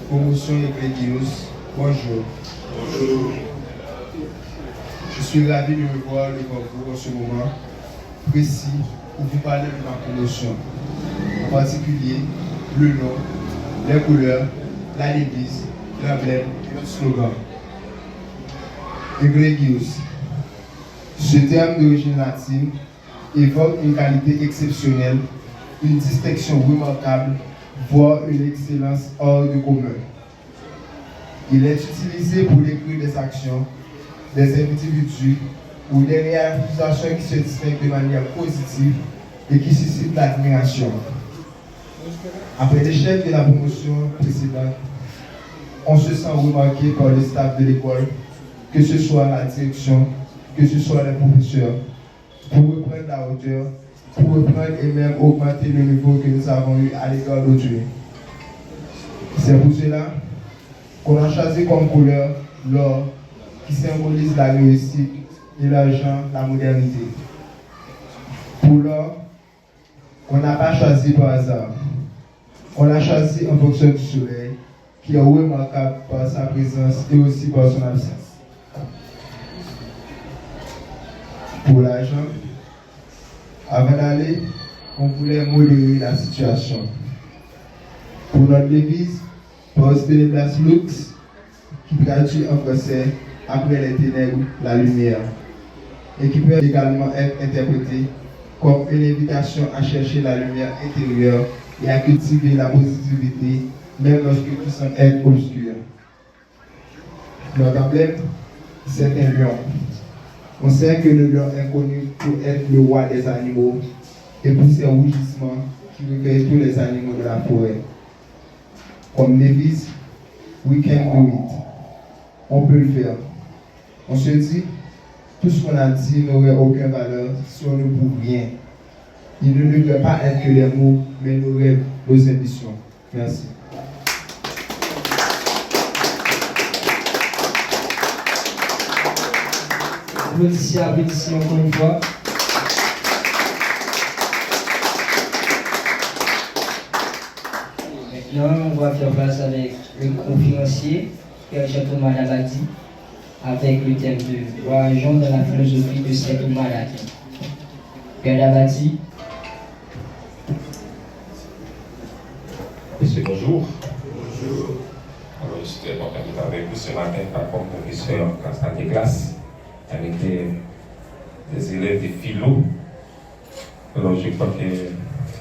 Promotion Egregios. Bonjour. Bonjour. Je suis ravi de me voir devant vous en ce moment précis pour vous parler de ma promotion. En particulier, le nom, les couleurs, la devise, l'emblème et le slogan. Egregios. Ce terme d'origine latine évoque une qualité exceptionnelle, une distinction remarquable, voire une excellence hors de commun. Il est utilisé pour décrire des actions, des individus ou des réalisations qui se distinguent de manière positive et qui suscitent l'admiration. Après l'échec de la promotion précédente, on se sent remarqué par le staff de l'école, que ce soit la direction, que ce soit les professeurs, pour reprendre la hauteur, pour reprendre et même augmenter le niveau que nous avons eu à l'égard d'autrui. C'est pour cela qu'on a choisi comme couleur l'or, qui symbolise la réussite, et l'argent, la modernité. Pour l'or, on n'a pas choisi par hasard. On l'a choisi en fonction du soleil, qui est remarquable par sa présence et aussi par son absence. Pour l'argent, avant d'aller, on voulait modérer la situation. Pour notre devise, Post Tenebras Lux, qui traduit en français après les ténèbres, la lumière, et qui peut également être interprétée comme une invitation à chercher la lumière intérieure et à cultiver la positivité, même lorsque tout semble être obscur. Notre emblème, c'est un lion. On sait que le lion est connu pour être le roi des animaux et pour ses rugissements qui réveillent tous les animaux de la forêt. Comme devise, we can do it. On peut le faire. On se dit, tout ce qu'on a dit n'aurait aucune valeur si on ne prouve rien. Il ne devrait pas être que les mots, mais nos rêves, nos ambitions. Merci. Applaudissements encore une fois. Maintenant, on va faire place avec le conférencier, Père Jean-Thomas Dabadi, avec le thème de voyageons dans la philosophie de Saint Thomas d'Aquin. Père Dabadi. Monsieur, bonjour. Bonjour. Alors, je suis très content d'être avec vous ce matin, par comme professeur en salle de classe, avec des élèves de philo. Alors, je crois que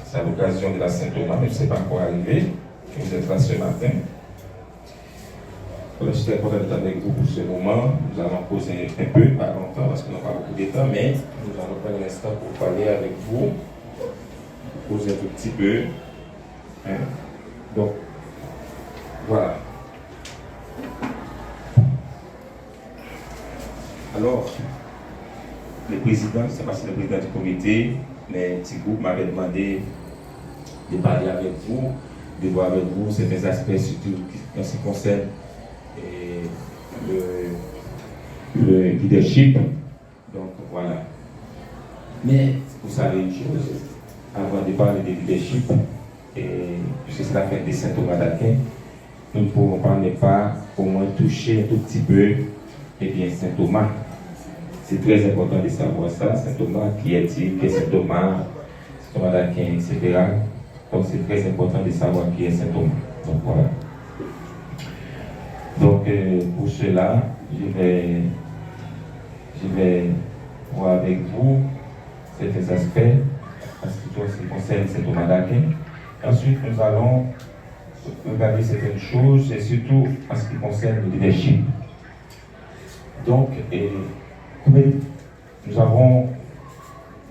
c'est à l'occasion de la Saint-Thomas, mais ce n'est pas encore arrivé, que vous êtes là ce matin. Alors, je suis très content d'être avec vous pour ce moment. Nous allons poser un peu, pas longtemps, parce qu'on n'a pas beaucoup de temps, mais nous allons prendre un instant pour parler avec vous, poser un tout petit peu. Hein? Donc, voilà. Alors, le président, c'est parce que le président du comité, mais Tigou m'avait demandé de parler avec vous, de voir avec vous certains aspects, surtout en ce qui concerne le leadership. Donc, voilà. Mais, vous savez une chose, avant de parler de leadership, puisque c'est la fête de Saint Thomas d'Aquin, nous ne pouvons pas ne pas au moins toucher un tout petit peu Saint Thomas. C'est très important de savoir ça. Saint Thomas, qui est-il, qui est Saint Thomas d'Aquin, etc. Donc c'est très important de savoir qui est Saint Thomas. Donc voilà. Donc pour cela, je vais voir avec vous certains aspects en ce qui concerne Saint Thomas d'Aquin. Ensuite, nous allons regarder certaines choses, et surtout en ce qui concerne le leadership. Donc, nous avons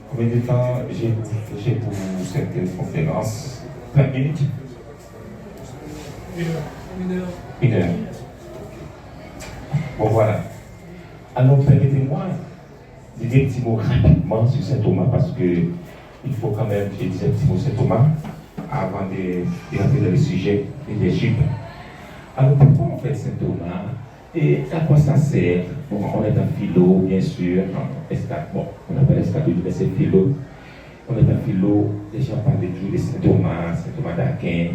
combien de temps j'ai pour cette conférence? 20 minutes? Une heure. Bon, voilà. Alors, permettez-moi de dire un petit mot rapidement sur Saint Thomas, parce que il faut quand même que je dise un petit mot sur Saint Thomas avant de rentrer dans le sujet leadership. Alors, pourquoi on fait Saint Thomas? Et à quoi ça sert? Bon, on est en philo, bien sûr. Bon, on appelle escatologie, mais c'est philo. On est en philo, les gens parlent toujours de Saint Thomas d'Aquin.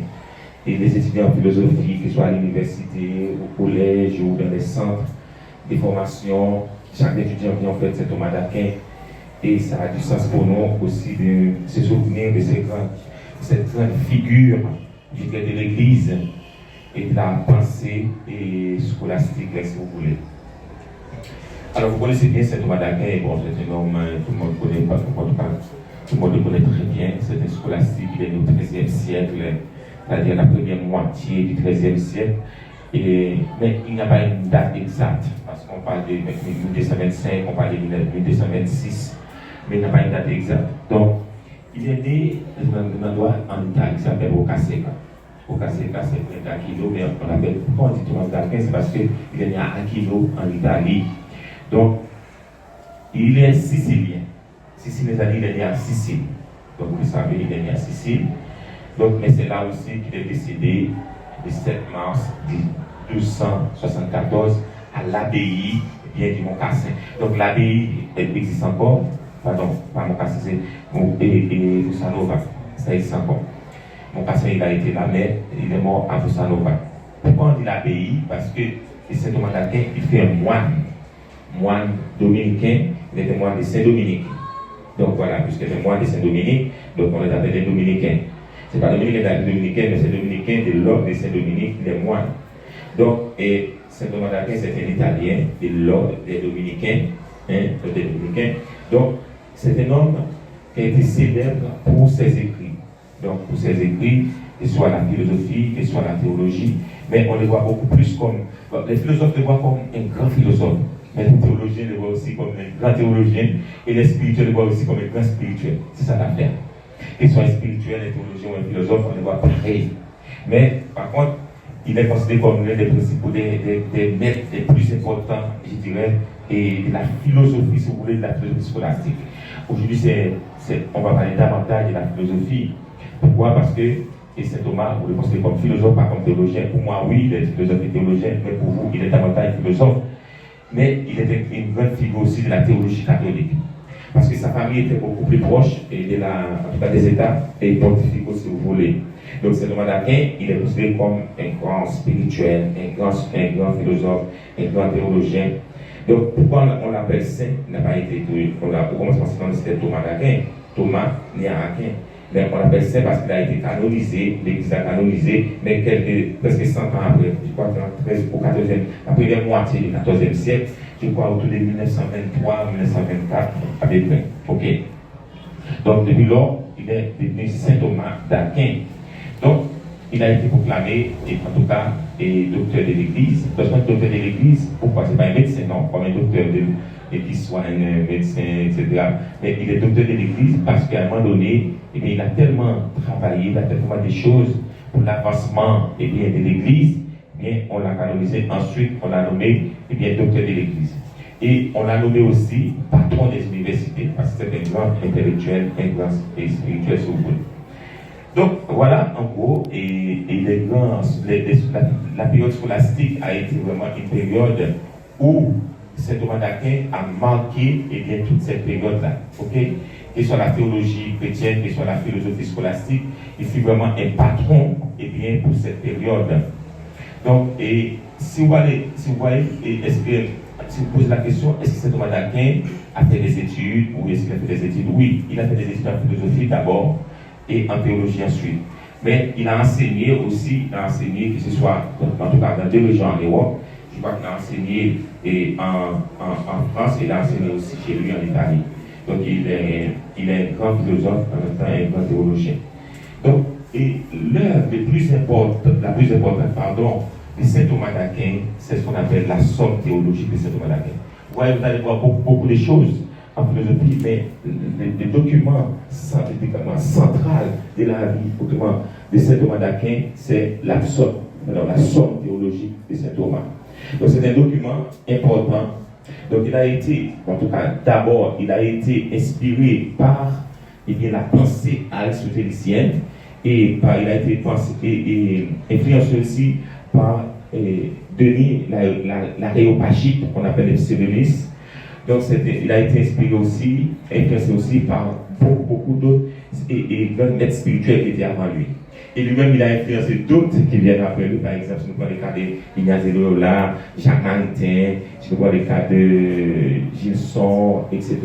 et les étudiants en philosophie, qu'ils soient à l'université, au collège ou dans les centres de formation. Chaque étudiant vient en fait Saint Thomas d'Aquin. Et ça a du sens pour nous aussi de se souvenir de cette grande figure de l'Église et de la pensée et scolastique, si vous voulez. Alors vous connaissez bien Saint Thomas d'Aquin, bon, c'est un homme, tout le monde connaît, pas en tout cas, tout le monde le connaît très bien, c'est un scolastique, il est né au XIIIe siècle, c'est-à-dire la première moitié du XIIIe siècle, mais il n'a pas une date exacte, parce qu'on parle de 1225, on parle de 1226, mais il n'a pas une date exacte. Donc, il est né dans un endroit en Italie qui s'appelle Ocaseca. Ocaseca, c'est près d'Aquilo, mais on appelle, pourquoi on dit Thomas d'Aquin, c'est parce qu'il est né à Aquilo, en Italie. Donc, il est sicilien. Sicile, il est né à Sicile. Donc, vous savez, il est né à Sicile. Donc, mais c'est là aussi qu'il est décédé le 7 mars 1274 à l'abbaye du Mont-Cassin. Donc, l'abbaye existe encore. Pardon, pas Mont-Cassin, c'est Fussanova. Ça existe encore. Mont-Cassin, il a été là, mais il est mort à Fussanova. Pourquoi on dit l'abbaye? Parce que Saint Thomas d'Aquin, il fait un moine dominicain, il était moine de Saint-Dominique. Donc voilà, puisque c'est moine de Saint-Dominique, donc on les appelle les dominicains. Ce n'est pas dominicain dominicain, mais c'est dominicain de l'ordre de Saint-Dominique, les moines. Donc, et Saint Thomas d'Aquin, c'est un Italien de l'ordre des dominicains, des dominicains. Donc, c'est un homme qui a été célèbre pour ses écrits. Donc, pour ses écrits, que ce soit la philosophie, que ce soit la théologie, mais on les voit beaucoup plus comme, les philosophes le voient comme un grand philosophe. Mais les théologiens le voient aussi comme un grand théologien et les spirituels le voient aussi comme un grand spirituel. C'est ça l'affaire. Qu'ils soient spirituels, un théologien ou un philosophe, on les voit pareil. Mais par contre, il est considéré comme l'un des principaux, des maîtres les plus importants, je dirais, et de la philosophie, si vous voulez, de la philosophie scolastique. Aujourd'hui, on va parler davantage de la philosophie. Pourquoi? Parce que et Saint Thomas, vous le considérez comme philosophe, pas comme théologien. Pour moi, oui, il est philosophe et théologien, mais pour vous, il est davantage philosophe. Mais il était une grande figure aussi de la théologie catholique. Parce que sa famille était beaucoup plus proche et en tout cas des États et pontificaux, si vous voulez. Donc, Saint Thomas d'Aquin, il est considéré comme un grand spirituel, un grand philosophe, un grand théologien. Donc, pourquoi on l'appelle saint? Il n'a pas été. On commence par ce c'était Thomas d'Aquin. Thomas, né à Aquin. Mais on l'appelle saint parce qu'il a été canonisé, l'Église a canonisé, mais presque 100 ans après, je crois au 14e, la première moitié du 14e siècle, je crois autour de 1923, 1924, à peu près. Ok. Donc depuis lors, il est devenu Saint Thomas d'Aquin. Donc, il a été proclamé, et en tout cas, docteur de l'Église. Lorsqu'on est docteur de l'Église, pourquoi? Ce n'est pas un médecin, non, comme un docteur qui soigne, un médecin, etc. Mais il est docteur de l'Église parce qu'à un moment donné, il a tellement travaillé, il a tellement des choses pour l'avancement de l'Église, on l'a canonisé. Ensuite, on l'a nommé docteur de l'Église. Et on l'a nommé aussi patron des universités, parce que c'est un grand intellectuel, un grand spirituel, si vous voulez. Donc voilà, en gros, la période scolastique a été vraiment une période où Saint Thomas d'Aquin a marqué toute cette période-là. Okay? Que ce soit la théologie chrétienne, que ce soit la philosophie scolastique, il fut vraiment un patron pour cette période. Donc, si vous voyez, si vous posez la question, est-ce que Saint Thomas d'Aquin a fait des études ou est-ce qu'il a fait des études? Oui, il a fait des études en philosophie d'abord et en théologie ensuite. Mais il a enseigné aussi, que ce soit en tout cas dans deux régions en Europe. Je crois qu'il a enseigné en France et il a enseigné aussi chez lui en Italie. Donc il est un grand philosophe, en même temps un grand théologien. Donc, l'œuvre la plus importante, de Saint Thomas d'Aquin, c'est ce qu'on appelle la somme théologique de Saint Thomas d'Aquin. Vous voyez, vous allez voir beaucoup de choses en philosophie, mais le document central de la vie de Saint Thomas d'Aquin, c'est la somme théologique de Saint Thomas. Donc c'est un document important. Donc il a été, en tout cas d'abord, il a été inspiré par la pensée aristotélicienne et il a été influencé aussi par Denis l'Aréopagite, qu'on appelle le pseudonyme. Donc il a été influencé aussi par beaucoup d'autres grands maîtres spirituels qui étaient avant lui. Et lui-même, il a influencé d'autres qui viennent après lui. Par exemple, si nous prenons le cas d'Ignace Loyola, Jacques Maritain, si nous prenons le cas de Gilson, etc.,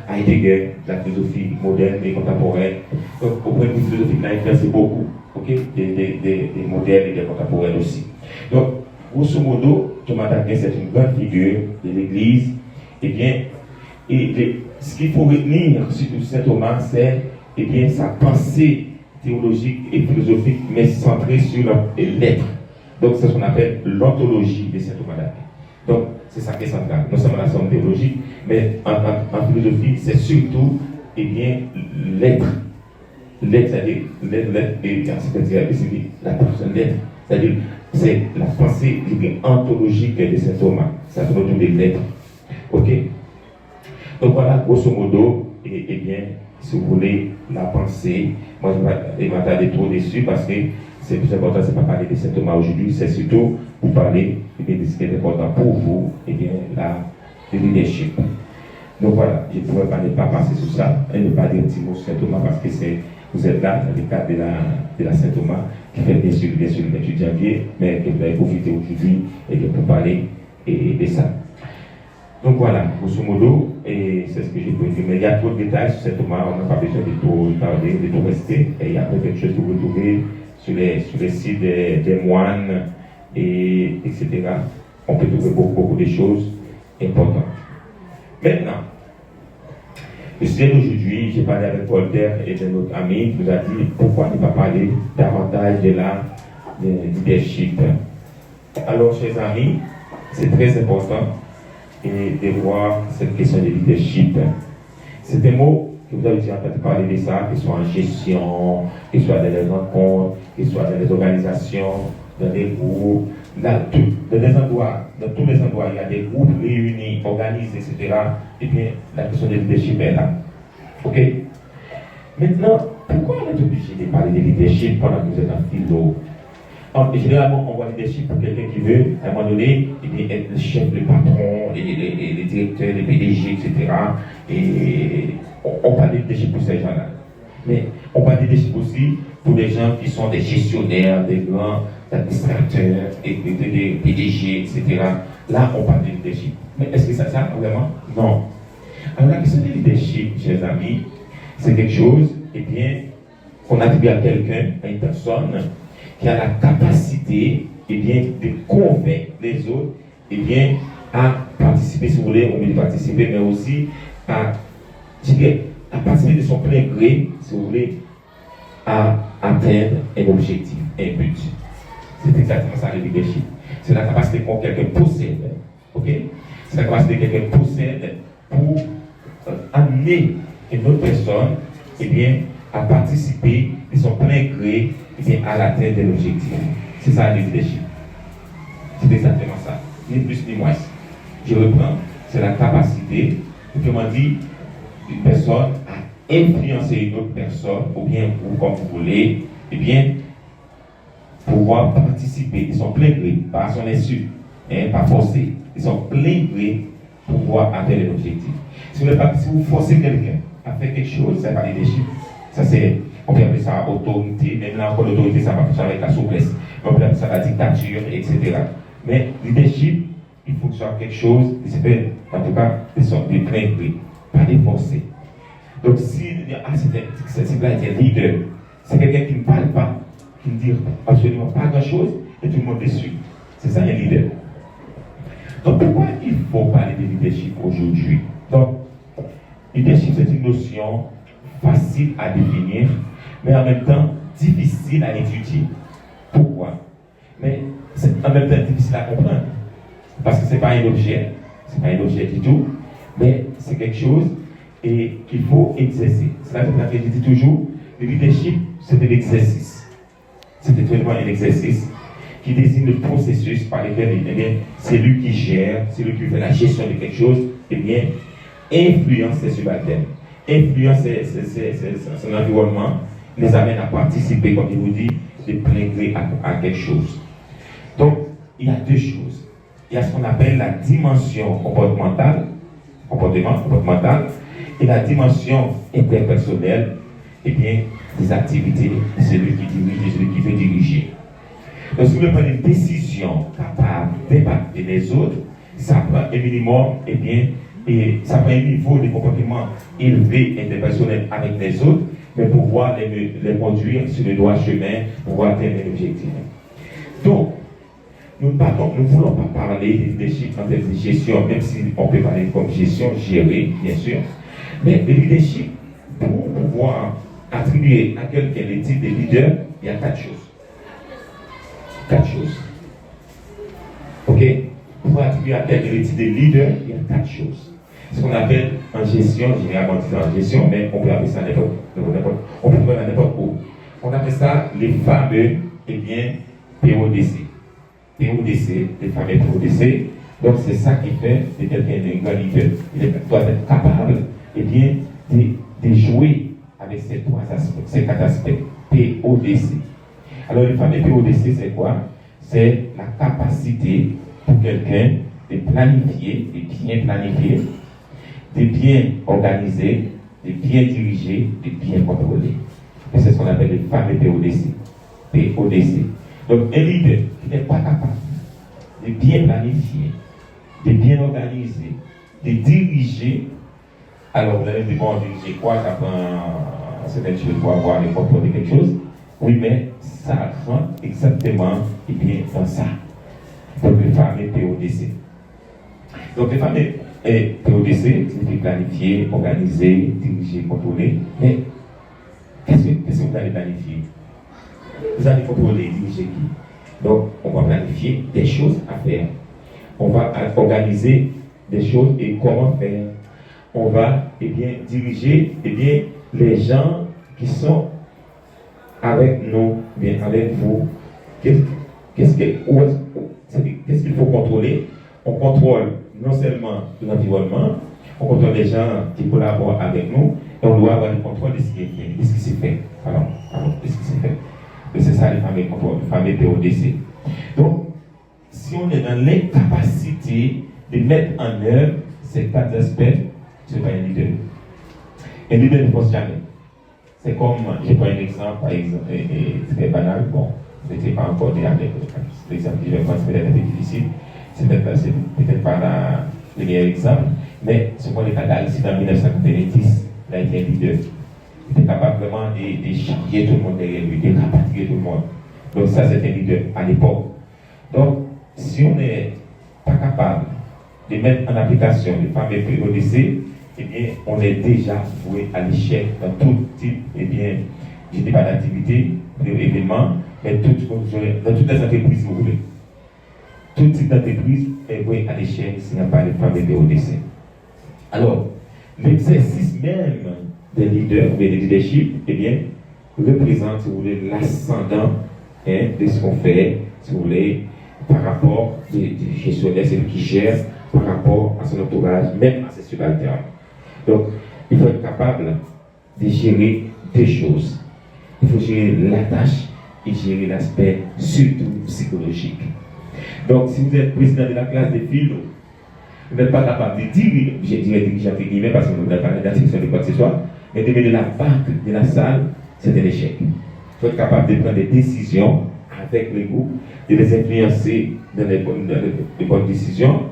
Heidegger, la philosophie moderne et contemporaine. Donc, au point de vue philosophique, il a influencé beaucoup, des modernes et des contemporaines aussi. Donc, grosso modo, Thomas d'Aquin, c'est une grande figure de l'Église. Eh bien, ce qu'il faut retenir sur Saint Thomas, c'est sa pensée théologique et philosophique, mais centrée sur les lettres. Donc, c'est ce qu'on appelle l'ontologie de Saint Thomas d'Aquin. Donc, c'est ça qui est central. Non seulement la somme théologique, mais en philosophie, c'est surtout, l'être. L'être, c'est-à-dire, la personne d'être. C'est-à-dire, c'est la pensée ontologique de Saint Thomas. Ça se retrouve des lettres. Ok? Donc voilà, grosso modo, si vous voulez, la pensée, moi je vais m'attarder trop dessus parce que c'est plus important, c'est pas parler de Saint Thomas aujourd'hui, c'est surtout pour parler de ce qui est important pour vous, le leadership. Donc voilà, je ne pourrais pas passer sur ça et ne pas dire un petit mot sur Saint Thomas parce que vous êtes là dans le cadre de la Saint Thomas qui fait bien sûr le 28 janvier, mais que vous avez profité aujourd'hui pour parler de ça. Donc voilà, grosso modo, et c'est ce que j'ai pu dire. Mais il y a trop de détails sur Saint Thomas, on n'a pas besoin de tout parler, de tout rester. Et il y a peut-être quelque chose que vous trouvez sur les sites des moines, etc. On peut trouver beaucoup de choses importantes. Maintenant, le sujet d'aujourd'hui, j'ai parlé avec Voltaire et de notre ami qui nous a dit pourquoi ne pas parler davantage de leadership. Alors, chers amis, c'est très important de voir cette question de leadership. C'est un mot que vous avez déjà entendu parler de ça, que ce soit en gestion, que ce soit dans les rencontres, que ce soit dans les organisations, dans des groupes, dans tous les endroits, il y a des groupes réunis, organisés, etc. Et bien, la question de leadership est là. Ok? Maintenant, pourquoi on est obligé de parler de leadership pendant que vous êtes en philo? Généralement, on voit le leadership pour quelqu'un qui veut, à un moment donné, être le chef, le patron, les directeurs, les PDG, etc. Et on parle de leadership pour ces gens-là. Mais on parle de leadership aussi pour des gens qui sont des gestionnaires, des grands administrateurs, des PDG, etc. Là, on parle de leadership. Mais est-ce que ça sert vraiment? Non. Alors, la question du leadership, chers amis, c'est quelque chose, qu'on attribue à quelqu'un, à une personne, qui a la capacité de convaincre les autres à participer, si vous voulez, au mieux de participer, mais aussi à participer de son plein gré, si vous voulez, à atteindre un objectif, un but. C'est exactement ça le leadership. C'est la capacité que quelqu'un possède, ok? C'est la capacité que quelqu'un possède pour amener une autre personne, à participer de son plein gré à l'atteinte de l'objectif. C'est ça le leadership. C'est exactement ça. Ni plus ni moins. Je reprends. C'est la capacité, autrement dit, d'une personne à influencer une autre personne, ou bien, comme vous voulez, pouvoir participer de son plein gré, pas à son insu, pas forcé, de son plein gré pour pouvoir atteindre l'objectif. Si vous forcez quelqu'un à faire quelque chose, c'est pas leadership. Ça c'est, on peut appeler ça autorité, même là encore l'autorité, ça va fonctionner avec la souplesse. On peut appeler ça la dictature, etc. Mais leadership, il faut que ce soit quelque chose qui s'appelle, en tout cas, de plein gré, pas de forcer. Donc si c'est un leader, c'est quelqu'un qui ne parle pas, qui ne dit absolument pas grand-chose, et tout le monde est dessus. C'est ça un leader. Donc pourquoi il faut parler de leadership aujourd'hui? Donc, leadership, c'est une notion facile à définir, mais en même temps difficile à étudier. Pourquoi? Mais c'est en même temps difficile à comprendre. Parce que ce n'est pas un objet, du tout, mais c'est quelque chose qu'il faut exercer. C'est là que je dis toujours, le leadership, c'est de l'exercice. C'est vraiment un exercice qui désigne le processus par lequel c'est lui qui gère, c'est lui qui fait la gestion de quelque chose, influence ses subalternes. Influence son environnement, les amène à participer, comme il vous dit, de plein gré à quelque chose. Donc, il y a deux choses. Il y a ce qu'on appelle la dimension comportementale, et la dimension interpersonnelle, eh bien, des activités de celui qui dirige et celui qui veut diriger. Donc, si vous voulez prendre une décision capable d'impacter les autres, ça prend un minimum, eh bien, et ça prend un niveau de comportement élevé et interpersonnel avec les autres, mais pour pouvoir les conduire sur le droit chemin, pour pouvoir atteindre l'objectif. Donc, nous ne voulons pas parler de leadership en termes de gestion, même si on peut parler comme gestion, gérer, bien sûr. Mais le leadership, pour pouvoir attribuer à quelqu'un le titre de leader, il y a 4 choses. 4 choses. Ok? Pour attribuer à quelqu'un le titre de leader, il y a 4 choses. Ce qu'on appelle en gestion, généralement dit en gestion, mais on peut appeler ça n'importe où. On appelle ça les fameux, eh bien, PODC. PODC, les fameux PODC. Donc c'est ça qui fait de quelqu'un d'un grand leader. Il doit être capable, eh bien, de jouer avec ces 4 aspects. PODC. Alors le fameux PODC, c'est quoi? C'est la capacité pour quelqu'un de planifier, de bien planifier, de bien organiser, de bien diriger, de bien contrôler. Et c'est ce qu'on appelle les fameux PODC. PODC. Donc un leader qui n'est pas capable de bien planifier, de bien organiser, de diriger, alors vous allez me dire, bon, diriger quoi? Ça prend certaines choses pour avoir le contrôle de quelque chose. Oui, mais ça rentre exactement et bien dans ça. Donc les fameux PODC. Donc les fameux PODC, c'est planifier, organiser, diriger, contrôler. Mais qu'est-ce que vous allez planifier? Vous allez contrôler, diriger qui? Donc on va planifier des choses à faire. On va organiser des choses et comment faire. On va diriger les gens qui sont avec nous, bien avec vous. Qu'est-ce qu'il faut contrôler? On contrôle non seulement l'environnement, on contrôle les gens qui collaborent avec nous, et on doit avoir le contrôle de ce qui est fait, de ce qui s'est fait. De ce qui s'est fait. Et c'est ça les fameux PODC. Donc, si on est dans l'incapacité de mettre en œuvre ces 4 aspects, c'est pas un leader. Un leader ne pense jamais. C'est comme, je prends un exemple, par exemple, c'est très banal, bon, je n'étais pas encore né avec l'exemple que je vais prendre, c'est peut-être un peu difficile, c'est peut-être pas le meilleur exemple, mais ce qu'on est cas d'Alcide en 1990, il a été un leader. Il était capable vraiment de charrier tout le monde derrière lui, de rapatrier tout le monde. Donc ça, c'est un leader à l'époque. Donc, si on n'est pas capable de mettre en application les fameux PODC, eh bien, on est déjà voué à l'échec dans tout type, eh bien, je ne dis pas d'activité, d'événement, mais dans toutes les entreprises, vous voulez. Tout type d'entreprise est voué à l'échec s'il n'y a pas de fameux PODC. Alors, l'exercice même des leaders, ou des leadership, eh bien, représente, si vous voulez, l'ascendant de ce qu'on fait, si vous voulez, par rapport des gestionnaires, celui qui gère, par rapport à son entourage, même à ses subalternes. Donc, il faut être capable de gérer 2 choses. Il faut gérer la tâche et gérer l'aspect surtout psychologique. Donc, si vous êtes président de la classe de philo, vous n'êtes pas capable de diriger, je dirais diriger entre guillemets parce que vous n'avez pas d'intersection de quoi que ce soit, mais de mener la barque de la salle, c'est un échec. Il faut être capable de prendre des décisions avec le groupe, de les influencer dans les bonnes décisions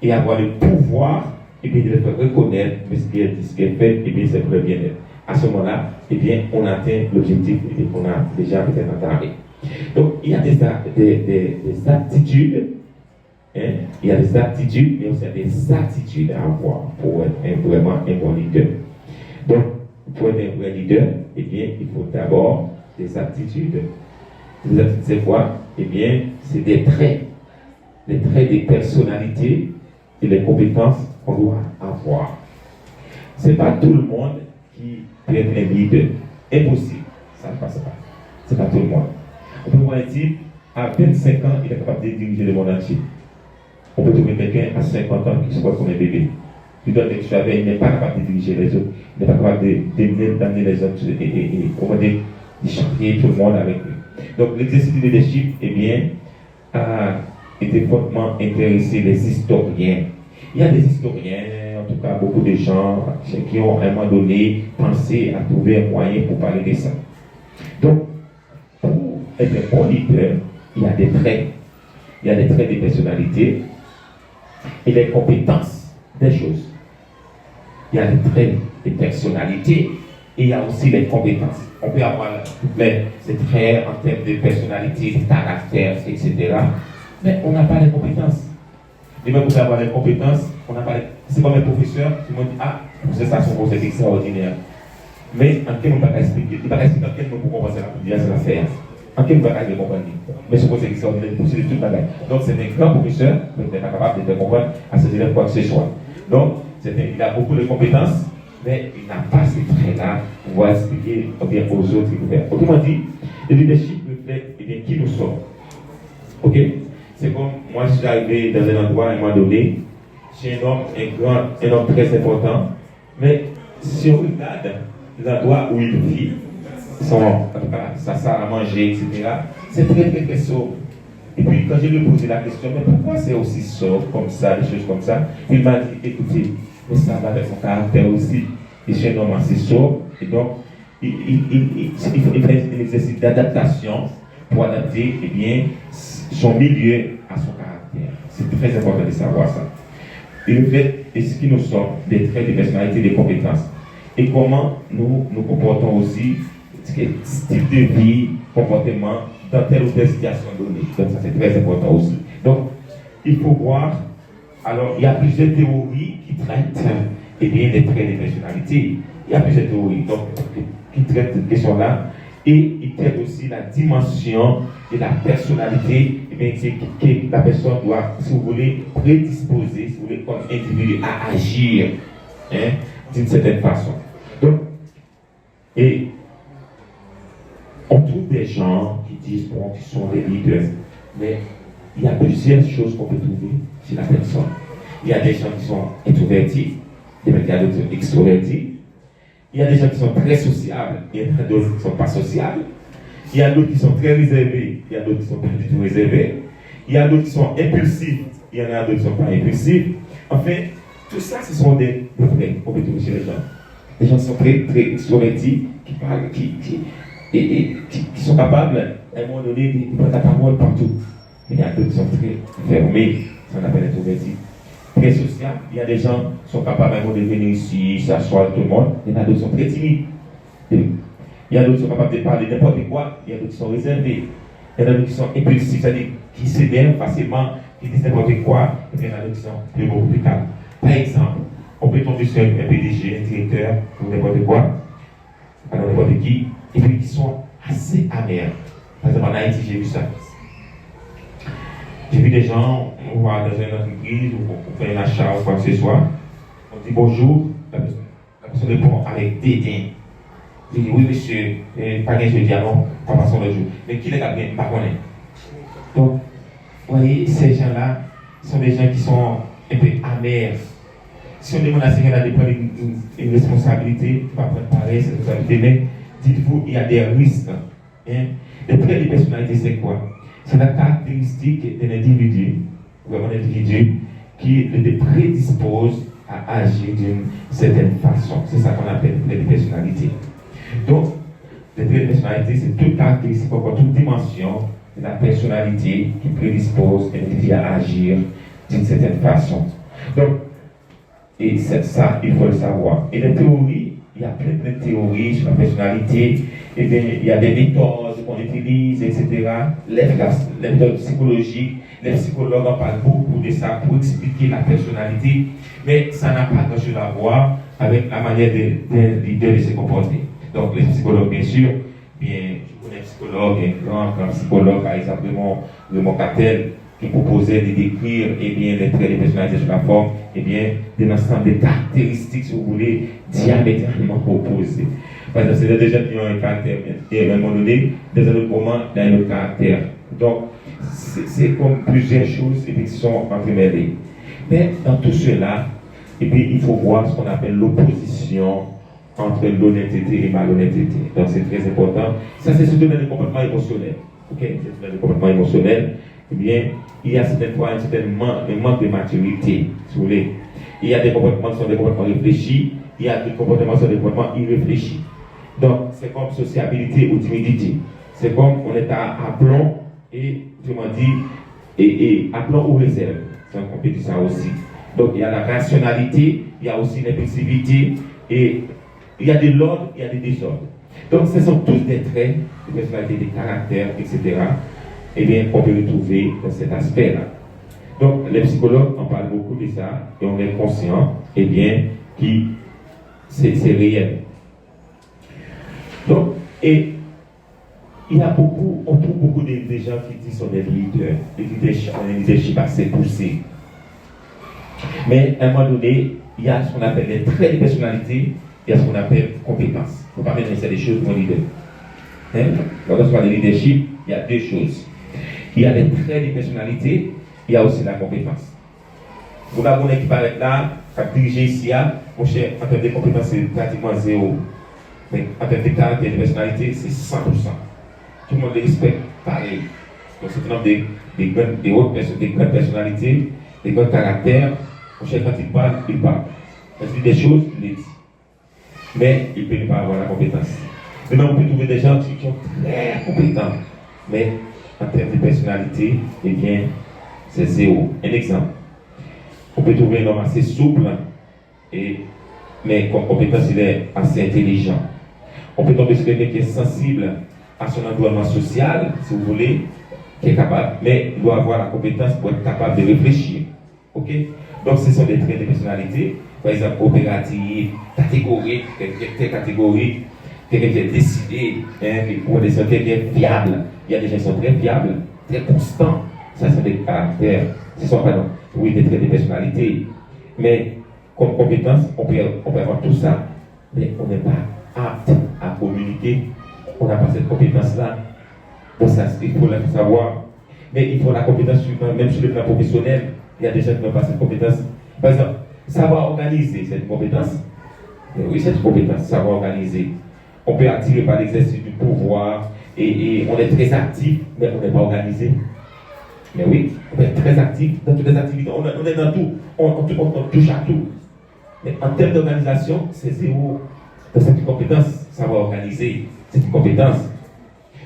et avoir le pouvoir et bien de les faire reconnaître ce qui est fait et bien c'est pour le bien-être. À ce moment-là, eh bien, on atteint l'objectif qu'on a déjà peut-être entamé. Donc, il y a des aptitudes, il y a des aptitudes, mais aussi des attitudes à avoir pour être vraiment un bon leader. Donc, pour être un vrai leader, eh bien, il faut d'abord des aptitudes. Les aptitudes, c'est quoi? Eh bien, c'est des traits de personnalité et les compétences qu'on doit avoir. Ce n'est pas tout le monde qui peut être un leader. Impossible. Ça ne passe pas. Ce n'est pas tout le monde. On peut voir un type, à 25 ans, il est capable de diriger le monde entier. On peut trouver quelqu'un à 50 ans qui se voit comme un bébé. Il n'est pas capable de diriger les autres. Il n'est pas capable d'amener les autres et de chanter tout le monde avec lui. Donc l'exercice du leadership, eh bien, a été fortement intéressé les historiens. Il y a des historiens, en tout cas beaucoup de gens qui ont à un moment donné pensé à trouver un moyen pour parler de ça. Donc, pour être un bon leader, il y a des traits. Il y a des traits de personnalité et des compétences des choses. Il y a des traits de personnalité et il y a aussi les compétences. On peut avoir ces traits en termes de personnalité, de caractère, etc. Mais on n'a pas les compétences. Et même pour avoir les compétences, on n'a pas les... C'est comme un professeur qui m'a dit, ah, c'est ça son conseil extraordinaire. Mais en quel moment il va expliquer? Il va expliquer en quel moment pour comprendre c'est la faire. En quel moment il va comprendre? Mais ce conseil extraordinaire, c'est de toute bagaille. Donc c'est un grand professeur, mais il n'est pas capable de faire comprendre à ses élèves quoi que ce soit. Donc, il a beaucoup de compétences, mais il n'a pas ces traits-là pour pouvoir expliquer aux autres qu'il peut faire. Autrement dit, le leadership reflète qui nous sommes. Ok? C'est comme moi, je suis arrivé dans un endroit à un moment donné, chez un homme très important, mais si on regarde l'endroit où il vit, sa salle à manger, etc., c'est très très très sobre. Et puis quand je lui ai posé la question, mais pourquoi c'est aussi sobre comme ça, des choses comme ça, il m'a dit, écoutez, mais ça va avec son caractère aussi. Et chez un homme assez sobre, et donc il fait un exercice d'adaptation pour adapter son milieu à son caractère. C'est très important de savoir ça. Et le fait, et ce qui nous sort des traits de personnalité, des compétences. Et comment nous nous comportons aussi, style de vie, comportement, dans telle ou telle situation donnée. Donc ça c'est très important aussi. Donc, il faut voir, alors il y a plusieurs théories qui traitent des traits de personnalité. Il y a plusieurs théories qui traitent cette question-là. Et il traite aussi la dimension de la personnalité que la personne doit, si vous voulez, prédisposer, si vous voulez, comme individu à agir d'une certaine façon. Donc, et on trouve des gens qui disent qui sont des leaders, mais il y a plusieurs choses qu'on peut trouver chez la personne. Il y a des gens qui sont introvertis, il y a d'autres qui sont extrovertis. Il y a des gens qui sont très sociables, il y en a d'autres qui ne sont pas sociables. Il y a d'autres qui sont très réservés, il y a d'autres qui ne sont pas du tout réservés. Il y a d'autres qui sont impulsifs, il y en a d'autres qui ne sont pas impulsifs. Enfin, tout ça, ce sont des traits qu'on peut trouver chez les gens. Les gens sont très, très extrovertis, qui parlent, qui sont capables, à un moment donné, de prendre la parole partout. Mais il y a d'autres qui sont très fermés, ça on appelle introvertis. Très social, il y a des gens qui sont capables de venir ici, s'asseoir avec tout le monde, il y en a d'autres qui sont très timides. Il y a d'autres qui sont capables de parler n'importe quoi, il y a d'autres qui sont réservés. Il y en a d'autres qui sont impulsifs, c'est-à-dire qui s'énervent facilement, qui disent n'importe quoi, et puis il y en a d'autres qui sont beaucoup plus calmes. Par exemple, on peut tomber sur un PDG, un directeur, ou n'importe quoi, n'importe qui, et puis qui sont assez amers. Par exemple, en Haïti, j'ai vu ça. J'ai vu des gens, on va dans une entreprise, on fait un achat ou quoi que ce soit, on dit bonjour, la personne répond avec dédain. Il dit oui monsieur, pas bien je dis non, pas passons le jour. Mais qui les a bien, pas connaît. Donc, vous voyez, ces gens-là sont des gens qui sont un peu amers. Si on demande à ces gens-là de prendre une responsabilité, pas prendre pareil, cette responsabilité, mais dites-vous, il y a des risques. Les traits de personnalité, c'est quoi? C'est la caractéristique d'un individu, vraiment un individu, qui le prédispose à agir d'une certaine façon. C'est ça qu'on appelle les traits de personnalité. Donc, les traits de personnalité, c'est toute caractéristique, toute dimension de la personnalité qui prédispose un individu à agir d'une certaine façon. Donc, et c'est ça, il faut le savoir. Et les théories, il y a plein de théories sur la personnalité, et bien, il y a des méthodes qu'on utilise, etc. Les méthodes psychologiques, les psychologues en parlent beaucoup de ça pour expliquer la personnalité, mais ça n'a pas grand-chose à voir avec la manière d'un leader de se comporter. Donc, les psychologues, bien sûr, je connais un psychologue, un grand psychologue, par exemple, Raymond Cattell, qui proposait de décrire les traits de personnalité sur la forme, d'un ensemble de caractéristiques, si vous voulez, diamétralement opposées. Par exemple, c'est des gens qui ont un caractère, et à un moment donné, dans un autre moment, dans un autre caractère. Donc, c'est comme plusieurs choses qui sont entremêlées. Mais dans tout cela, il faut voir ce qu'on appelle l'opposition entre l'honnêteté et malhonnêteté. Donc, c'est très important. Ça, c'est surtout dans les comportements émotionnels. Ok? C'est dans les comportements émotionnels. eh bien, il y a certaines fois un manque de maturité, si vous voulez. Il y a des comportements qui sont des comportements réfléchis, il y a des comportements qui sont des comportements irréfléchis. Donc, c'est comme sociabilité ou timidité. C'est comme on est à plomb et, autrement dit, et à plomb ou réserve. C'est un compétition aussi. Donc, il y a la rationalité, il y a aussi l'impulsivité, et il y a de l'ordre, il y a des désordres. Donc, ce sont tous des traits de personnalité, des caractères, etc. Eh bien, on peut retrouver dans cet aspect-là. Donc, les psychologues en parlent beaucoup de ça, et on est conscient, eh bien, que c'est réel. Donc, et il y a beaucoup, on trouve beaucoup de gens qui disent sont des leaders, un leadership assez poussé. Mais à un moment donné, il y a ce qu'on appelle les traits de personnalité, il y a ce qu'on appelle compétences. Il ne faut pas mélanger des choses pour un leader. Quand on parle de leadership, il y a deux choses. Il y a les traits de personnalité, il y a aussi la compétence. Vous avez qui paraît là, qui a dirigé ici, mon cher, en termes de compétences, c'est pratiquement zéro. Mais en termes de caractère et de personnalité, c'est 100%. Tout le monde les respecte pareil. Donc c'est un nombre de grandes personnalités, des grands caractères. Mon cher, quand il parle, il parle. Quand il dit des choses, il les dit. Mais il ne peut pas avoir la compétence. Maintenant, on peut trouver des gens qui sont très compétents. Mais en termes de personnalité, eh bien, c'est zéro. Un exemple. On peut trouver un homme assez souple, mais comme compétence, il est assez intelligent. On peut tomber sur quelqu'un qui est sensible à son environnement social, si vous voulez, qui est capable, mais il doit avoir la compétence pour être capable de réfléchir. Ok? Donc, ce sont des traits de personnalité. Par exemple, opérative, catégorique, très catégorique, quelqu'un qui est décidé, pour des gens qui est fiable. Il y a des gens qui sont très fiables, très constants. Ça, c'est des caractères. Ce sont, pardon, oui, des traits de personnalité. Mais, comme compétence, on peut avoir tout ça, mais on n'est pas apte à communiquer. On n'a pas cette compétence-là. Bon, ça, il faut le savoir. Mais il faut la compétence, même sur le plan professionnel. Il y a des gens qui n'ont pas cette compétence. Par exemple, savoir organiser, c'est une compétence. Oui, c'est une compétence, savoir organiser. On peut attirer par l'exercice du pouvoir et on est très actif, mais on n'est pas organisé. Mais oui, on est très actif dans toutes les activités. On est dans tout. On touche à tout. Mais en termes d'organisation, c'est zéro. Donc c'est une compétence, savoir organiser. C'est une compétence.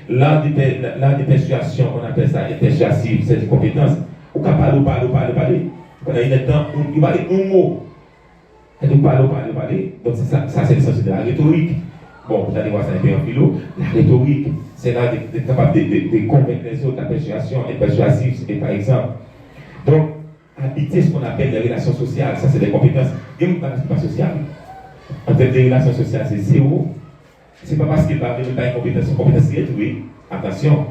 L'art de persuasion, on appelle ça persuasif, c'est une compétence. On peut parler. Pendant un temps, il va dire un mot. Et on parler. Donc ça c'est le sens de la rhétorique. Bon, vous allez voir ça un peu en philo. La rhétorique, c'est là d'être capable de convaincre les autres. La persuasion est persuasive, c'est par exemple. Donc, habiter ce qu'on appelle les relations sociales, ça c'est des compétences. Il y a une pas sociale. En termes de relations sociales, c'est zéro. C'est pas parce qu'il va venir par une compétence qui est douée. Attention.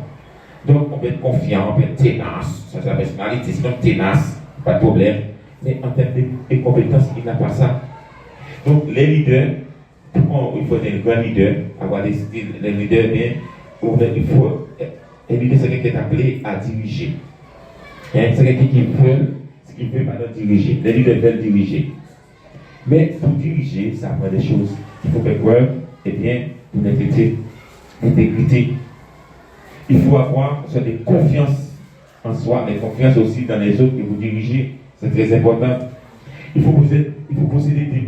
Donc, on peut être confiant, on peut être tenace. Ça c'est la personnalité, sinon tenace, pas de problème. Mais en termes de compétences, il n'a pas ça. Donc, les leaders, il faut être un grand leader, avoir des styles. Les leaders, il faut. Un leader, c'est quelqu'un qui est appelé à diriger. C'est quelqu'un qui veut maintenant diriger. Les leaders veulent diriger. Mais pour diriger, ça prend des choses. Il faut faire preuve, une intégrité. Il faut avoir une sorte de confiance en soi, mais confiance aussi dans les autres que vous dirigez. C'est très important. Il faut posséder des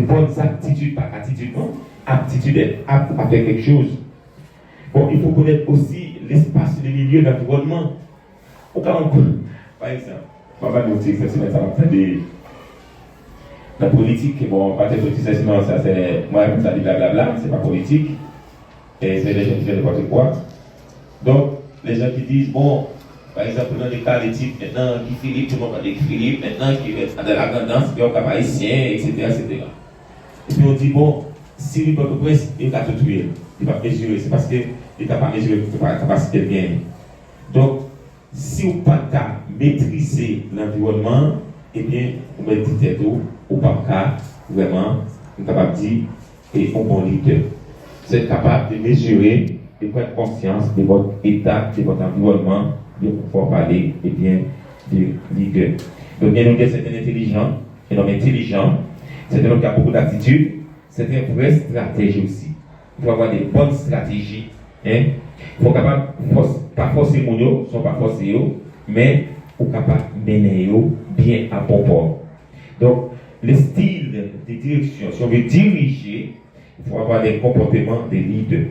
bonnes aptitudes, pas attitudes, non. Aptitude, être apte à faire quelque chose. Bon, il faut connaître aussi l'espace, le milieu, l'environnement. Par exemple, pas mal d'outils, ça va faire des. La politique, bon, pas de politique, sinon ça c'est. Moi, ça dit blablabla, c'est pas politique. Et c'est les gens qui font n'importe quoi. Donc, les gens qui disent, bon, par exemple, dans les cas d'éthique, maintenant, Guy Philippe, tout le monde va dire Philippe, maintenant, qui est dans la tendance, puis on va haïtien, etc., etc. Et puis on dit, bon, si le peuple presse, il va tout tuer. Il va mesurer, c'est parce qu'il n'a pas mesuré la capacité de gagner. Donc, si on n'a pas maîtriser l'environnement, eh bien, on met du tête ou pas qu'à vraiment, on est capable de dire, et un bon leader. Vous êtes capable de mesurer, de prendre conscience de votre état, de votre environnement, de pouvoir parler, eh bien, de leader. Donc, bien leader, c'est un intelligent, un homme intelligent, c'est un homme qui a beaucoup d'attitude, c'est un vrai stratège aussi. Il faut avoir des bonnes stratégies. Il faut pas forcés mon sont pas forcés mais ou capable mener bien à bon port. Donc le style de direction, si on veut diriger, il faut avoir des comportements des leaders.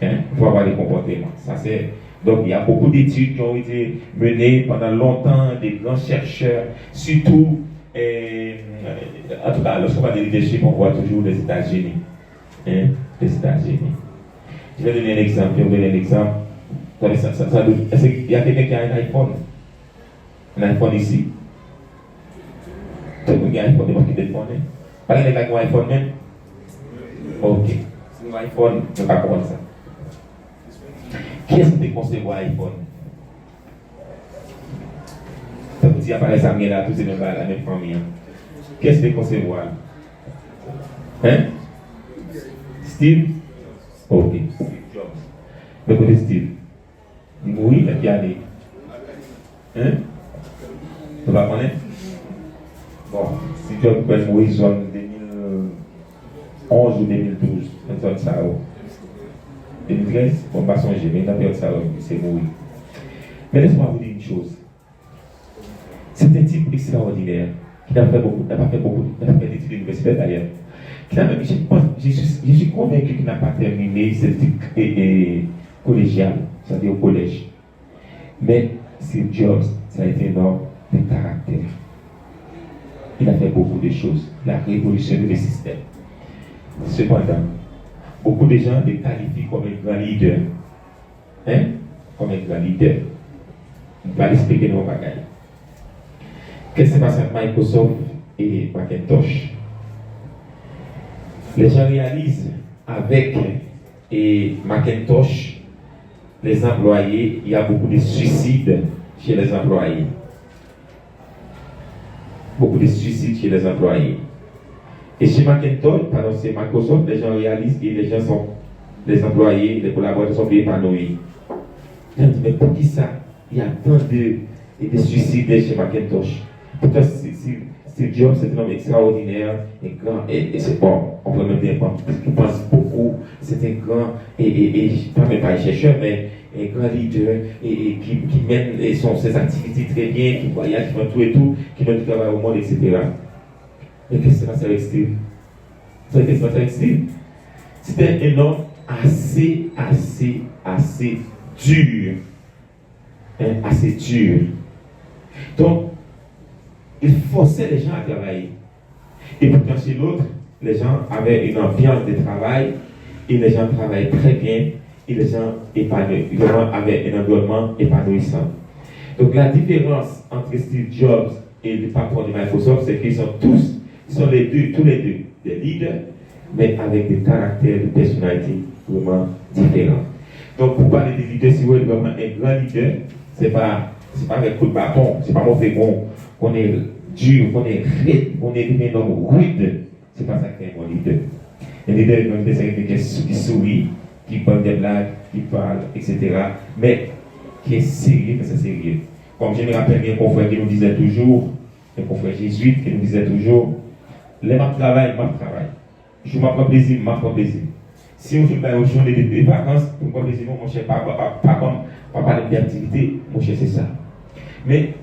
Il faut avoir des comportements. Ça c'est donc il y a beaucoup d'études qui ont été menées pendant longtemps, des grands chercheurs, surtout en tout cas lorsqu'on parle de leadership, on voit toujours les États-Unis. Les États-Unis. Je vais donner un exemple. Est-ce qu'il y a quelqu'un qui a un iPhone? Un iPhone ici? Tout le monde a un iPhone, il y a qui téléphone. Pas de quelqu'un qui a un iPhone même? Ok. Si vous avez un iPhone, je ne vais pas comprendre ça. Qui est-ce qui concevoir un iPhone? Ça vous dit, après ça, là, tous ces mêmes la même famille. Qui est-ce qui concevoir? Steve? Ok. Steve Jobs. Mais côté Steve, il mourit, il a allé. Tu vas connaître? Bon, Steve Jobs peut mourir en 2011 ou 2012. Dans ça. 2013, on va songer, mais dans la période ça, c'est mourir. Mais laisse-moi vous dire une chose. C'est un type extraordinaire qui n'a pas fait d'études universitaires d'ailleurs. Je suis convaincu qu'il n'a pas terminé cette étude collégiale, c'est-à-dire au collège. Mais Steve Jobs, ça a été un homme de caractère. Il a fait beaucoup de choses. Il a révolutionné le système. Cependant, beaucoup de gens le qualifient comme un grand leader. Comme un grand leader. On va l'expliquer dans le bagage. Qu'est-ce qui se passe entre Microsoft et Macintosh? Les gens réalisent avec Macintosh, les employés, il y a beaucoup de suicides chez les employés. Beaucoup de suicides chez les employés. Et chez Macintosh, pardon, c'est Microsoft, les gens réalisent et les employés, les collaborateurs sont épanouis. Je me dis, mais pour qui ça? Il y a tant de suicides chez Macintosh. Pourtant, Steve Jobs, c'est un homme extraordinaire, et grand, et c'est bon, on peut même dire, il pense beaucoup, c'est un grand, pas même pas un chercheur, mais un grand leader, et qui mène ses activités très bien, qui voyage, qui fait tout et tout, qui donne du travail au monde, etc. Mais qu'est-ce qui se passe avec Steve? Vous savez qu'est-ce qui se passe avec Steve? C'était un homme assez dur. Assez dur. Donc, il forçait les gens à travailler. Et pourtant, chez l'autre, les gens avaient une ambiance de travail, et les gens travaillaient très bien, et les gens avaient un environnement épanouissant. Donc, la différence entre Steve Jobs et le patron de Microsoft, c'est qu'ils sont tous tous les deux, des leaders, mais avec des caractères, des personnalités vraiment différents. Donc, pour parler des leaders, si vous êtes vraiment un grand leader, c'est pas avec coup de bâton, c'est pas mauvais qu'on est dur, qu'on est un homme rude. C'est pas ça qui est un bon leader. Un leader, c'est quelqu'un qui sourit, qui parle des blagues, qui parle, etc. Mais qui est sérieux, mais c'est sérieux. Comme je me rappelle, il y a un confrère qui nous disait toujours, un confrère jésuite qui nous disait toujours, les ma travail. Je m'apprends plaisir, Si on fait une journée de vacances, pour me plaisir, mon cher, pas parler d'activité, mon cher, c'est ça. Mais,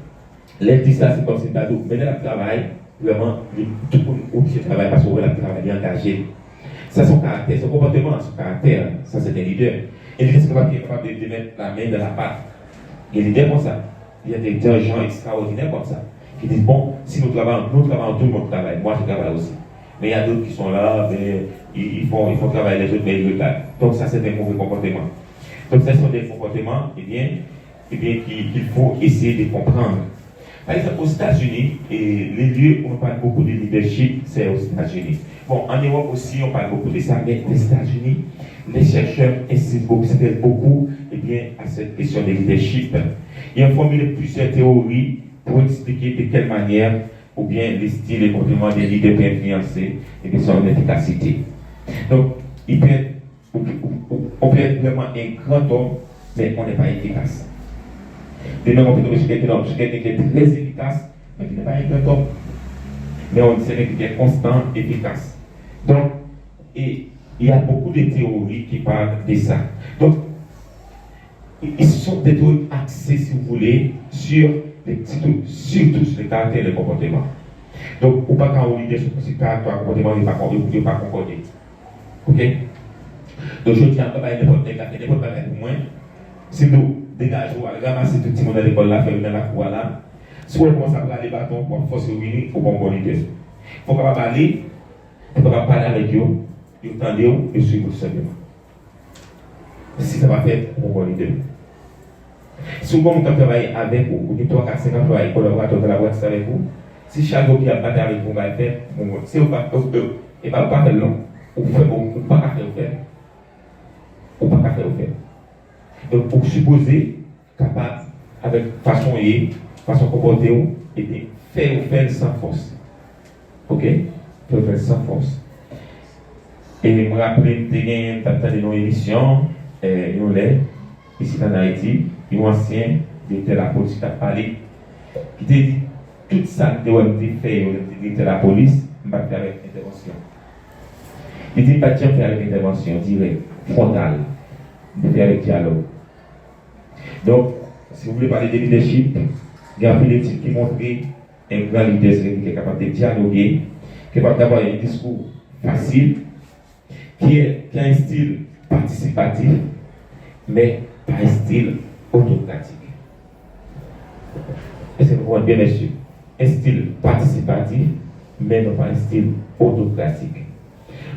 les dit ça, c'est comme c'est cadeau. Mais dans le travail, vraiment, tout le monde obligé de travailler parce qu'on veut le travail engagé. Ça, son caractère, son comportement, son caractère, ça, c'est un leader. Et le leader, c'est capable de mettre la main dans la pâte. Il y a des leaders comme ça. Il y a des gens extraordinaires comme ça. Qui disent, bon, si nous travaillons, tout le monde travaille. Moi, je travaille aussi. Mais il y a d'autres qui sont là, mais ils font travailler les autres, mais ils retardent. Donc ça, c'est un mauvais comportement. Donc ce sont des comportements, qu'il faut essayer de comprendre. Par exemple, aux États-Unis, et les lieux où on parle beaucoup de leadership, c'est aux États-Unis. Bon, en Europe aussi, on parle beaucoup de ça, mais les États-Unis, les chercheurs insistent beaucoup à cette question de leadership. Ils ont formulé plusieurs théories pour expliquer de quelle manière ou bien les styles et comportements des leaders peuvent influencer son efficacité. Donc, on peut être vraiment un grand homme, mais on n'est pas efficace. De même, on peut tomber sur quelqu'un qui est très efficace, mais qui n'est pas un grand homme. Mais on dit que c'est quelqu'un qui est constant, efficace. Donc, il y a beaucoup de théories qui parlent de ça. Donc, ils sont plutôt axés, si vous voulez, surtout sur le caractère et le comportement. Donc, on ne peut pas avoir l'idée sur le caractère et le comportement, il ne pas concorder. Ok? Donc, je tiens à n'importe quel cas, n'importe quel pour moi. Si nous dégageons, ramasser tout le monde à l'école là, faire dans la cour là, si on commence à prendre les bâtons pour forcer au mini, il faut pas bonne idée. Il faut pas parler, il faut pas parler avec eux, ils entendent et suivent tout simplement. Si ça va faire une bonne idée. Souvent, on travaille avec vous, ou 3, 4, 5 employés, collaborateurs de la boîte avec vous. Si chaque jour qui a battu avec vous, on va faire, si on ne va pas faire long, on ne peut pas faire. On ne peut pas faire. Donc, pour supposer, capable, avec façon comporter, et faire sans force. Ok? Faire sans force. Et je me rappelle, j'ai eu une émission, ici en Haïti, un ancien directeur de la police qui a parlé, qui a dit tout ça que vous avez fait, directeur de la police, je vais faire avec intervention. Il dit pas de faire avec intervention, direct, frontale, de faire avec dialogue. Donc, si vous voulez parler de leadership, il y a un type qui montre un grand leader qui est capable de dialoguer, qui est capable d'avoir un discours facile, qui a un style participatif, mais pas un style autocratique. Est-ce que vous comprenez bien, messieurs? Un style participatif, mais non pas un style autocratique.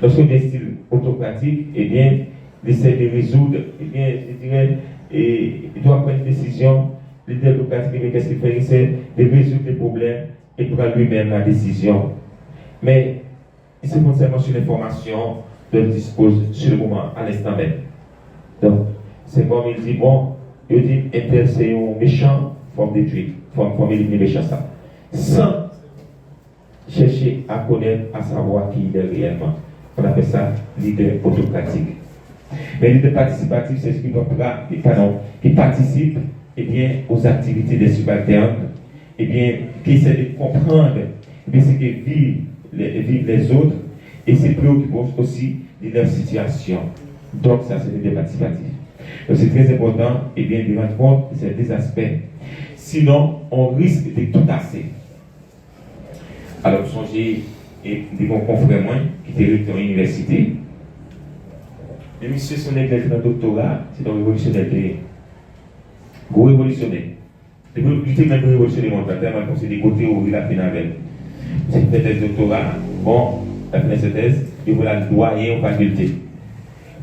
Lorsqu'on a un style autocratique, eh bien, il essaie de résoudre, eh bien, je dirais, il doit prendre une décision. Le leader autocratique, qu'est-ce qu'il fait? Il essaie de résoudre les problèmes et prendre lui-même la décision. Mais il se compte seulement sur l'information dont il dispose sur le moment, à l'instant même. Donc, c'est comme il dit, bon, il dit, Intel, c'est un méchant, forme détruire, forme éliminer méchant ça. Sans chercher à connaître, à savoir qui il est réellement. On appelle ça leader autocratique. Mais le leader participatif, c'est ce qui participe eh bien, aux activités des subalternes, eh bien, qui essaie de comprendre eh bien, ce que vivent les autres et se préoccupent aussi de leur situation. Donc, ça, c'est le leader participatif. Donc, c'est très important eh bien, de rendre compte de ces deux aspects. Sinon, on risque de tout casser. Alors, songez, et des bons confrères moi, qui étaient dans l'université. Le monsieur, son élève dans le doctorat, c'est un révolutionnaire. Gros révolutionnaire. Il était même révolutionnaire, mon frère, tellement c'est des côtés où il a fait avec. C'est fait des doctorats, bon, il a fait ses thèses, il voulait le doyen en faculté.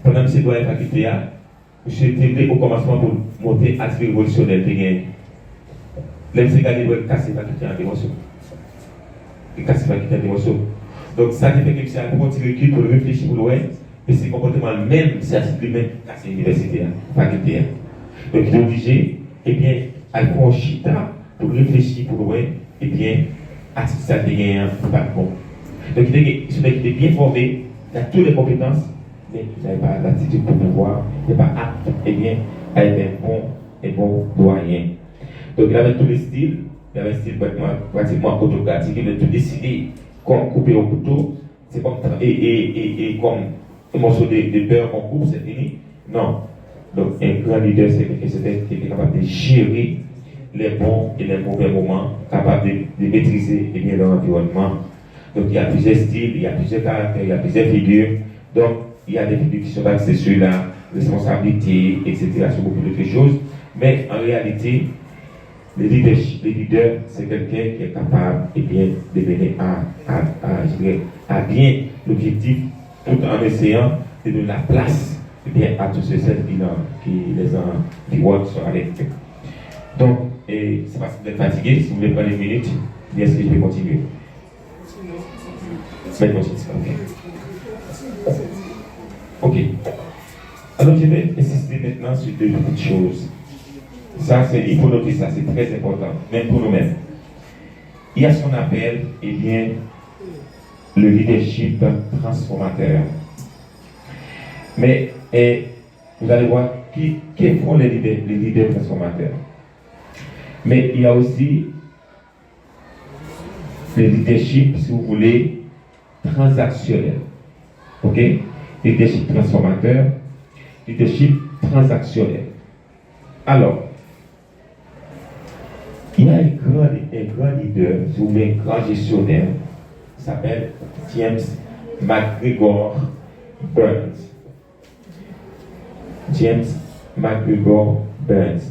Pendant que ce doyen en faculté, je était au commencement pour monter à ce révolutionnaire. L'homme s'est gagné pour casser la faculté en démotion. Il casse la faculté en démotion. Donc, ça fait que c'est un gros recul pour réfléchir pour l'ouest. Et c'est comportement même, c'est à ce même casser l'université, faculté. Donc, il est obligé, eh bien, à faire un chita pour réfléchir pour l'ouest, eh bien, à ce que ça devient pas bon. Donc, il est bien formé, il a toutes les compétences, mais il n'avait pas l'attitude pour pouvoir, il n'est pas apte, eh bien, à être un bon doyen. Donc, il avait tous les styles, il avait un style pratiquement autocratique, il a tout décidé, comme couper au couteau, c'est comme, et comme un morceau de beurre qu'on coupe, c'est fini. Non. Donc, un grand leader, c'est quelqu'un qui est capable de gérer les bons et les mauvais moments, capable de maîtriser eh bien, l'environnement. Donc, il y a plusieurs styles, il y a plusieurs caractères, il y a plusieurs figures. Donc, il y a des figures qui sont axées sur la responsabilité, etc., sur beaucoup d'autres choses. Mais en réalité, le leader, c'est quelqu'un qui est capable eh bien, de mener à bien l'objectif tout en essayant de donner la place eh bien, à tous ceux qui les environnent sont avec eux. Donc, c'est parce que vous êtes fatigué, si vous voulez prendre une minute, bien est-ce que je vais continuer? Ok. Alors, je vais insister maintenant sur deux petites choses. Ça, il faut noter ça, c'est très important, même pour nous-mêmes. Il y a ce qu'on appelle, eh bien, le leadership transformateur. Mais vous allez voir qui font les leaders transformateurs. Mais il y a aussi le leadership, si vous voulez, transactionnel. Ok? Leadership transformateur, leadership transactionnel. Alors, il y a un grand leader, si vous voulez, un grand gestionnaire, qui s'appelle James McGregor Burns. James McGregor Burns.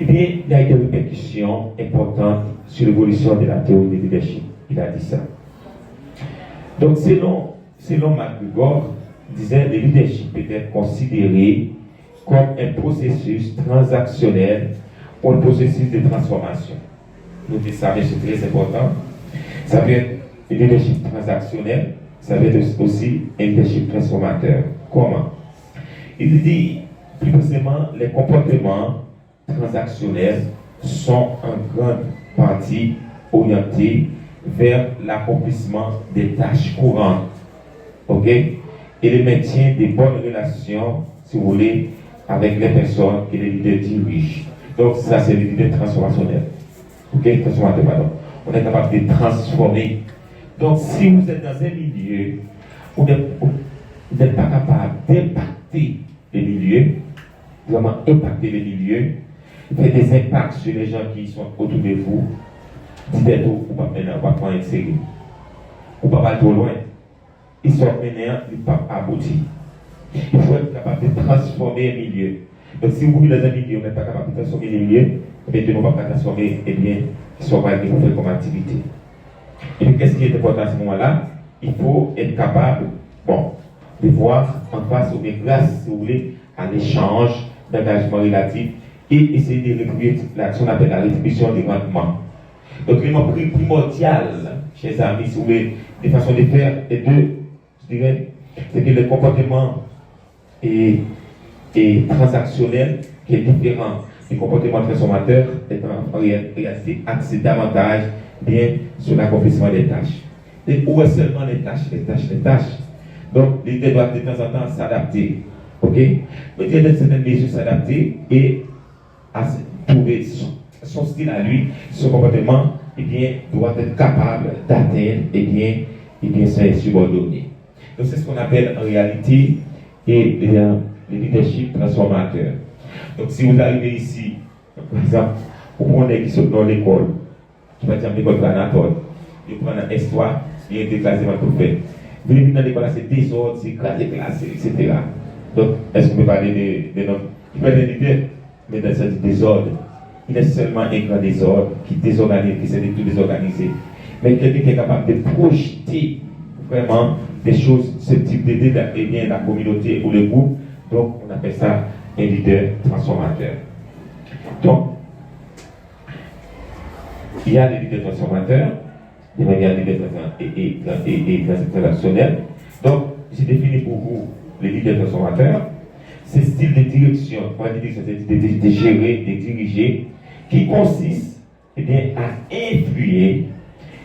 Eh bien, il y a eu des répercussions importantes sur l'évolution de la théorie du leadership. Il a dit ça. Donc, selon McGregor, il disait que le leadership peut être considéré comme un processus transactionnel ou un processus de transformation. Notez ça, mais c'est très important. Ça peut être un leadership transactionnel, ça peut être aussi un leadership transformateur. Comment? Il dit, plus précisément, les comportements transactionnels sont en grande partie orientés vers l'accomplissement des tâches courantes, ok, et le maintien des bonnes relations, si vous voulez, avec les personnes que les leaders dirigent. Donc ça, c'est le leader transformationnel, ok, transformateur, pardon. On est capable de transformer. Donc si vous êtes dans un milieu où vous n'êtes pas capable d'impacter les milieux, vraiment impacter les milieux, faire des impacts sur les gens qui sont autour de vous, dites-vous, ou pas maintenant, pas prendre une série, ou pas aller trop loin. Ils sont maintenant, ils ne peuvent pas aboutir. Il faut être capable de transformer un milieu. Donc si vous vivez dans un milieu, vous n'êtes pas capable de transformer les milieux, maintenant, on ne va pas transformer, eh bien, ce qu'on va faire comme activité. Et puis, qu'est-ce qui est important à ce moment-là? Il faut être capable, de voir en face ou bien grâce, si vous voulez, à l'échange d'engagement relatif et essayer de rétribuer ce qu'on appelle la rétribution des rendements. Donc, l'élément primordial, chers amis, si vous voulez, des façons de faire, et deux, je dirais, c'est que le comportement est transactionnel, qui est différent du comportement transformateur, est en réalité axé davantage bien sur l'accomplissement des tâches. Et où est seulement les tâches. Donc, l'idée doit de temps en temps s'adapter. Ok? Peut-être dans certaines mesures s'adapter et à trouver son style à lui, son comportement, eh bien, doit être capable d'atteindre, eh bien, ses subordonnés. Donc, c'est ce qu'on appelle en réalité le leadership transformateur. Donc, si vous arrivez ici, par exemple, vous prenez qui sont dans l'école, qui va dire l'école Granatol, vous prenez un histoire, il y a des classes de tout fait. Vous venez dans l'école, c'est désordre, c'est classe, etc. Donc, est-ce qu'on peut parler de notre. Il peut être leader, mais dans ce désordre, il est seulement un grand désordre qui désorganise, qui essaie de tout désorganiser. Mais quelqu'un qui est capable de projeter vraiment des choses, ce type d'idée, eh bien, la communauté ou le groupe, donc on appelle ça un leader transformateur. Donc, il y a des leaders transformateurs, il y a des leaders transactionnels. Donc, j'ai défini pour vous les leaders transformateurs. C'est ce style de direction, de gérer, de diriger, qui consiste eh bien, à influer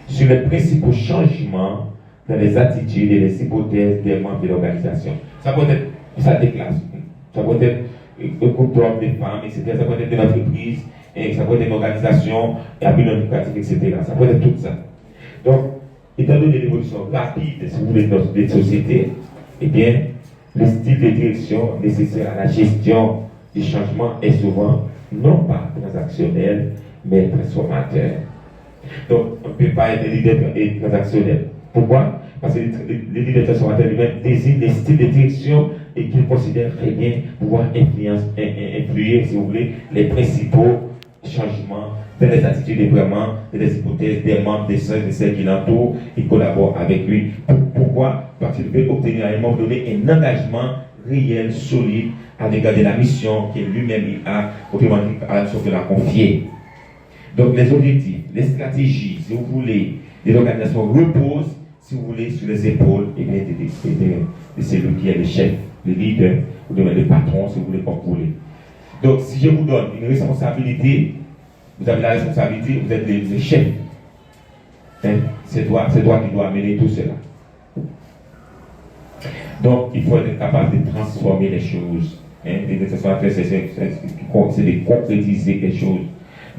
sur les principaux changements dans les attitudes et les hypothèses des membres de l'organisation. Ça peut être ça des classes, ça peut être un groupe d'hommes, de femmes, etc. Ça peut être une entreprise, et ça peut être une organisation, un bilan éducatif, etc. Ça peut être tout ça. Donc, étant donné l'évolution rapide, si vous voulez, de notre société, eh bien, le style de direction nécessaire à la gestion du changement est souvent non pas transactionnel, mais transformateur. Donc, on ne peut pas être leader transactionnel. Pourquoi? Parce que le leader transformateur lui-même désigne des styles de direction et qu'il considère très bien pouvoir influer, si vous voulez, les principaux changements dans les attitudes et vraiment dans les hypothèses des membres, des sœurs, de celles qui l'entourent et collaborent avec lui. Pourquoi? Parce qu'il veut obtenir à un moment donné un engagement réel, solide à l'égard de la mission qu'il lui-même a, autrement dit, à la mission qu'il a confiée. Donc les objectifs, les stratégies, si vous voulez, de l'organisation reposent, si vous voulez, sur les épaules de celui qui est le chef, le leader, ou le patron, si vous voulez, comme vous voulez. Donc si je vous donne une responsabilité, vous avez la responsabilité, vous êtes le chef. Hein? C'est toi qui dois mener tout cela. Donc il faut être capable de transformer les choses. Hein? C'est de concrétiser les choses.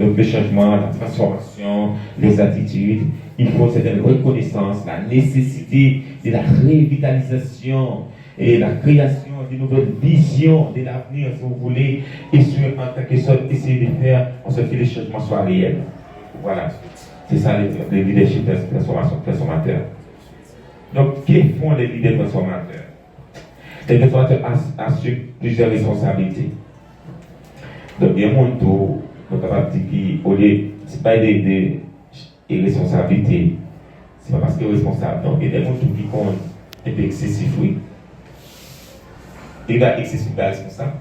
Donc le changement, la transformation, les attitudes, il faut cette reconnaissance, la nécessité de la revitalisation et la création de nouvelles visions de l'avenir, si vous voulez, et sur, en quelque sorte, essayer de faire en sorte que les changements soient réels. Voilà. C'est ça les leadership transformateurs. Donc, que font les leaders transformateurs? Les transformateurs assurent plusieurs responsabilités. Donc, il y a un monde où on est capable de dire ce n'est pas des responsabilités. Ce n'est pas parce qu'il est responsable. Donc, il y a des gens qui comptent un peu excessif, oui. Il va excessif, pas responsable.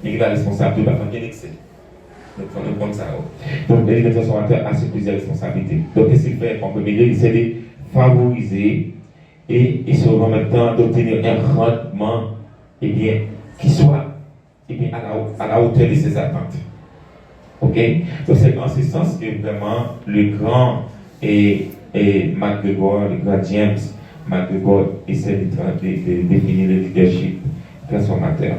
Il va responsable, il va faire bien excès. Donc, on est comme ça. Donc, les leaders transformateurs assurent plusieurs responsabilités. Donc, qu'est-ce qu'il fait? En premier lieu, il essaie de favoriser et sur en même temps d'obtenir un rendement qui soit à la hauteur de ses attentes. Ok? Donc, c'est en ce sens que vraiment le grand McGregor, le grand James McGregor essaie de définir le leadership transformateur.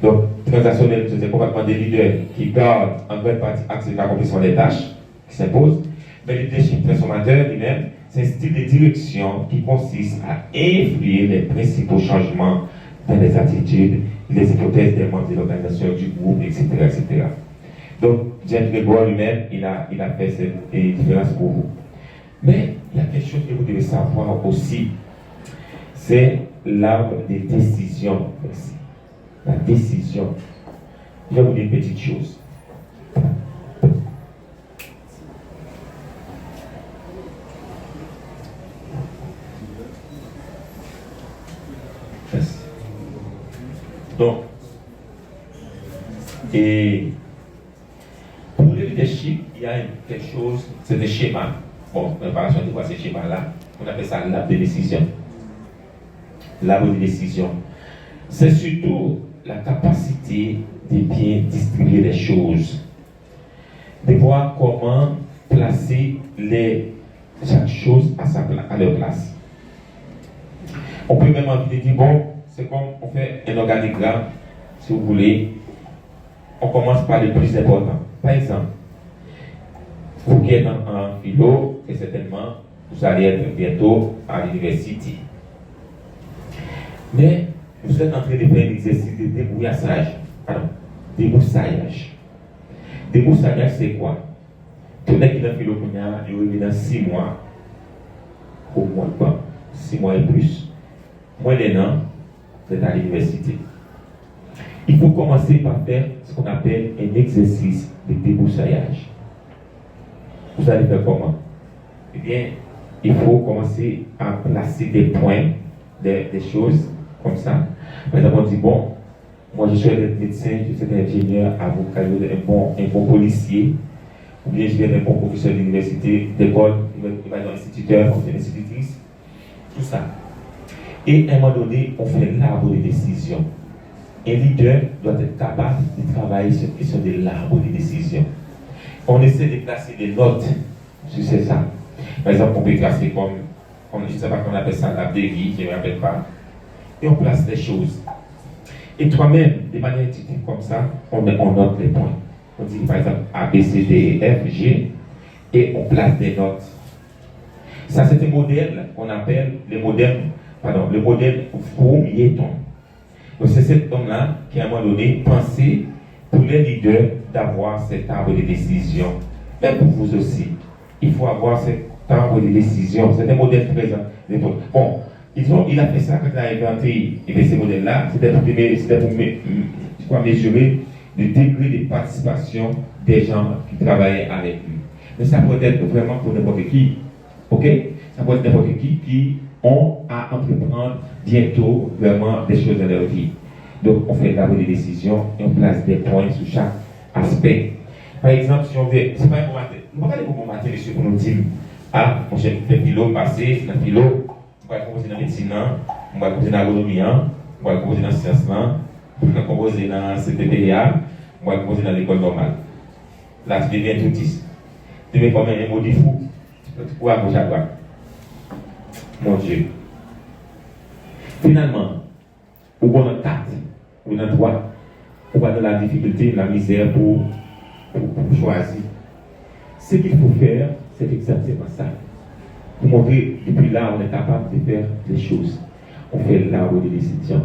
Donc, transactionnel, c'est complètement des leaders qui gardent en grande partie accès à l'accomplissement des tâches qui s'imposent. Mais le leadership transformateur lui-même, c'est un style de direction qui consiste à influer les principaux changements dans les attitudes, les hypothèses des membres de l'organisation, du groupe, etc. etc. Donc, James Gregor lui-même, il a fait cette différence pour vous. Mais il y a quelque chose que vous devez savoir aussi, c'est l'arbre des décisions. Merci. La décision. Je vais vous dire une petite chose. Merci. Donc, et pour le leadership, il y a quelque chose, c'est des schémas. Bon, préparation de quoi ces schémas-là, on appelle ça l'arbre de décision. L'arbre de décision. C'est surtout la capacité de bien distribuer les choses, de voir comment placer chaque chose à leur place. On peut même envie de dire, bon, c'est comme on fait un organigramme, si vous voulez, on commence par les plus importants. Par exemple, vous qui êtes en philo, et certainement, vous allez être bientôt à l'université. Mais vous êtes en train de faire un exercice de débroussaillage. Débroussaillage. Débroussaillage, c'est quoi? Tout le monde qui est dans philo, il est dans 6 mois. Au moins, 6 mois et plus. Moins d'un an, vous êtes à l'université. Il faut commencer par faire ce qu'on appelle un exercice de débroussaillage. Vous allez faire comment? Eh bien, il faut commencer à placer des points, des choses comme ça. Par exemple, on dit, bon, moi je souhaite être médecin, je souhaite être ingénieur, avocat, un bon policier, ou bien je vais être un bon professeur d'université, d'école, il va être un instituteur, une institutrice, tout ça. Et à un moment donné, on fait l'arbre de décision. Un leader doit être capable de travailler sur la question de l'arbre de décision. On essaie de placer des notes sur ça. Par exemple, on peut classer comme, je ne sais pas comment on appelle ça, l'arbre de vie, je ne me rappelle pas. Et on place des choses. Et toi-même, de manière intuitive comme ça, on note les points. On dit par exemple A, B, C, D, E, F, G, et on place des notes. Ça, c'est un modèle qu'on appelle le modèle Fromm-Yetton. Donc, c'est cet homme-là qui, à un moment donné, pensait pour les leaders d'avoir cet arbre de décision. Même pour vous aussi, il faut avoir cet arbre de décision. C'est un modèle présent. Bon, il a fait ça quand il a inventé ces modèles-là. C'était pour mesurer le degré de participation des gens qui travaillaient avec lui. Mais ça peut être vraiment pour n'importe qui. Ok? Ça peut être n'importe qui ont à entreprendre bientôt vraiment des choses dans leur vie. Donc, on fait l'arbre de décision et on place des points sur chaque aspect. Par exemple, si on veut, c'est pas un bon matin. Nous ne parlons pas de bon matin, monsieur, pour nous dire, ah, mon chef fait philo, passé, dans philo, on va composer dans la médecine, on va composer dans l'agronomie, on va composer dans la science, on va composer dans la CPPA, on va composer dans l'école normale. Là, tu deviens tout 10. Tu deviens comme un mot de fou. Tu peux te courir à gauche à droite. Mon Dieu. Finalement, ou on a 4, ou on a 3, on va dans la difficulté, la misère pour choisir. Ce qu'il faut faire, c'est exactement ça. Pour montrer, depuis là, on est capable de faire des choses. on fait l'arbre de décision.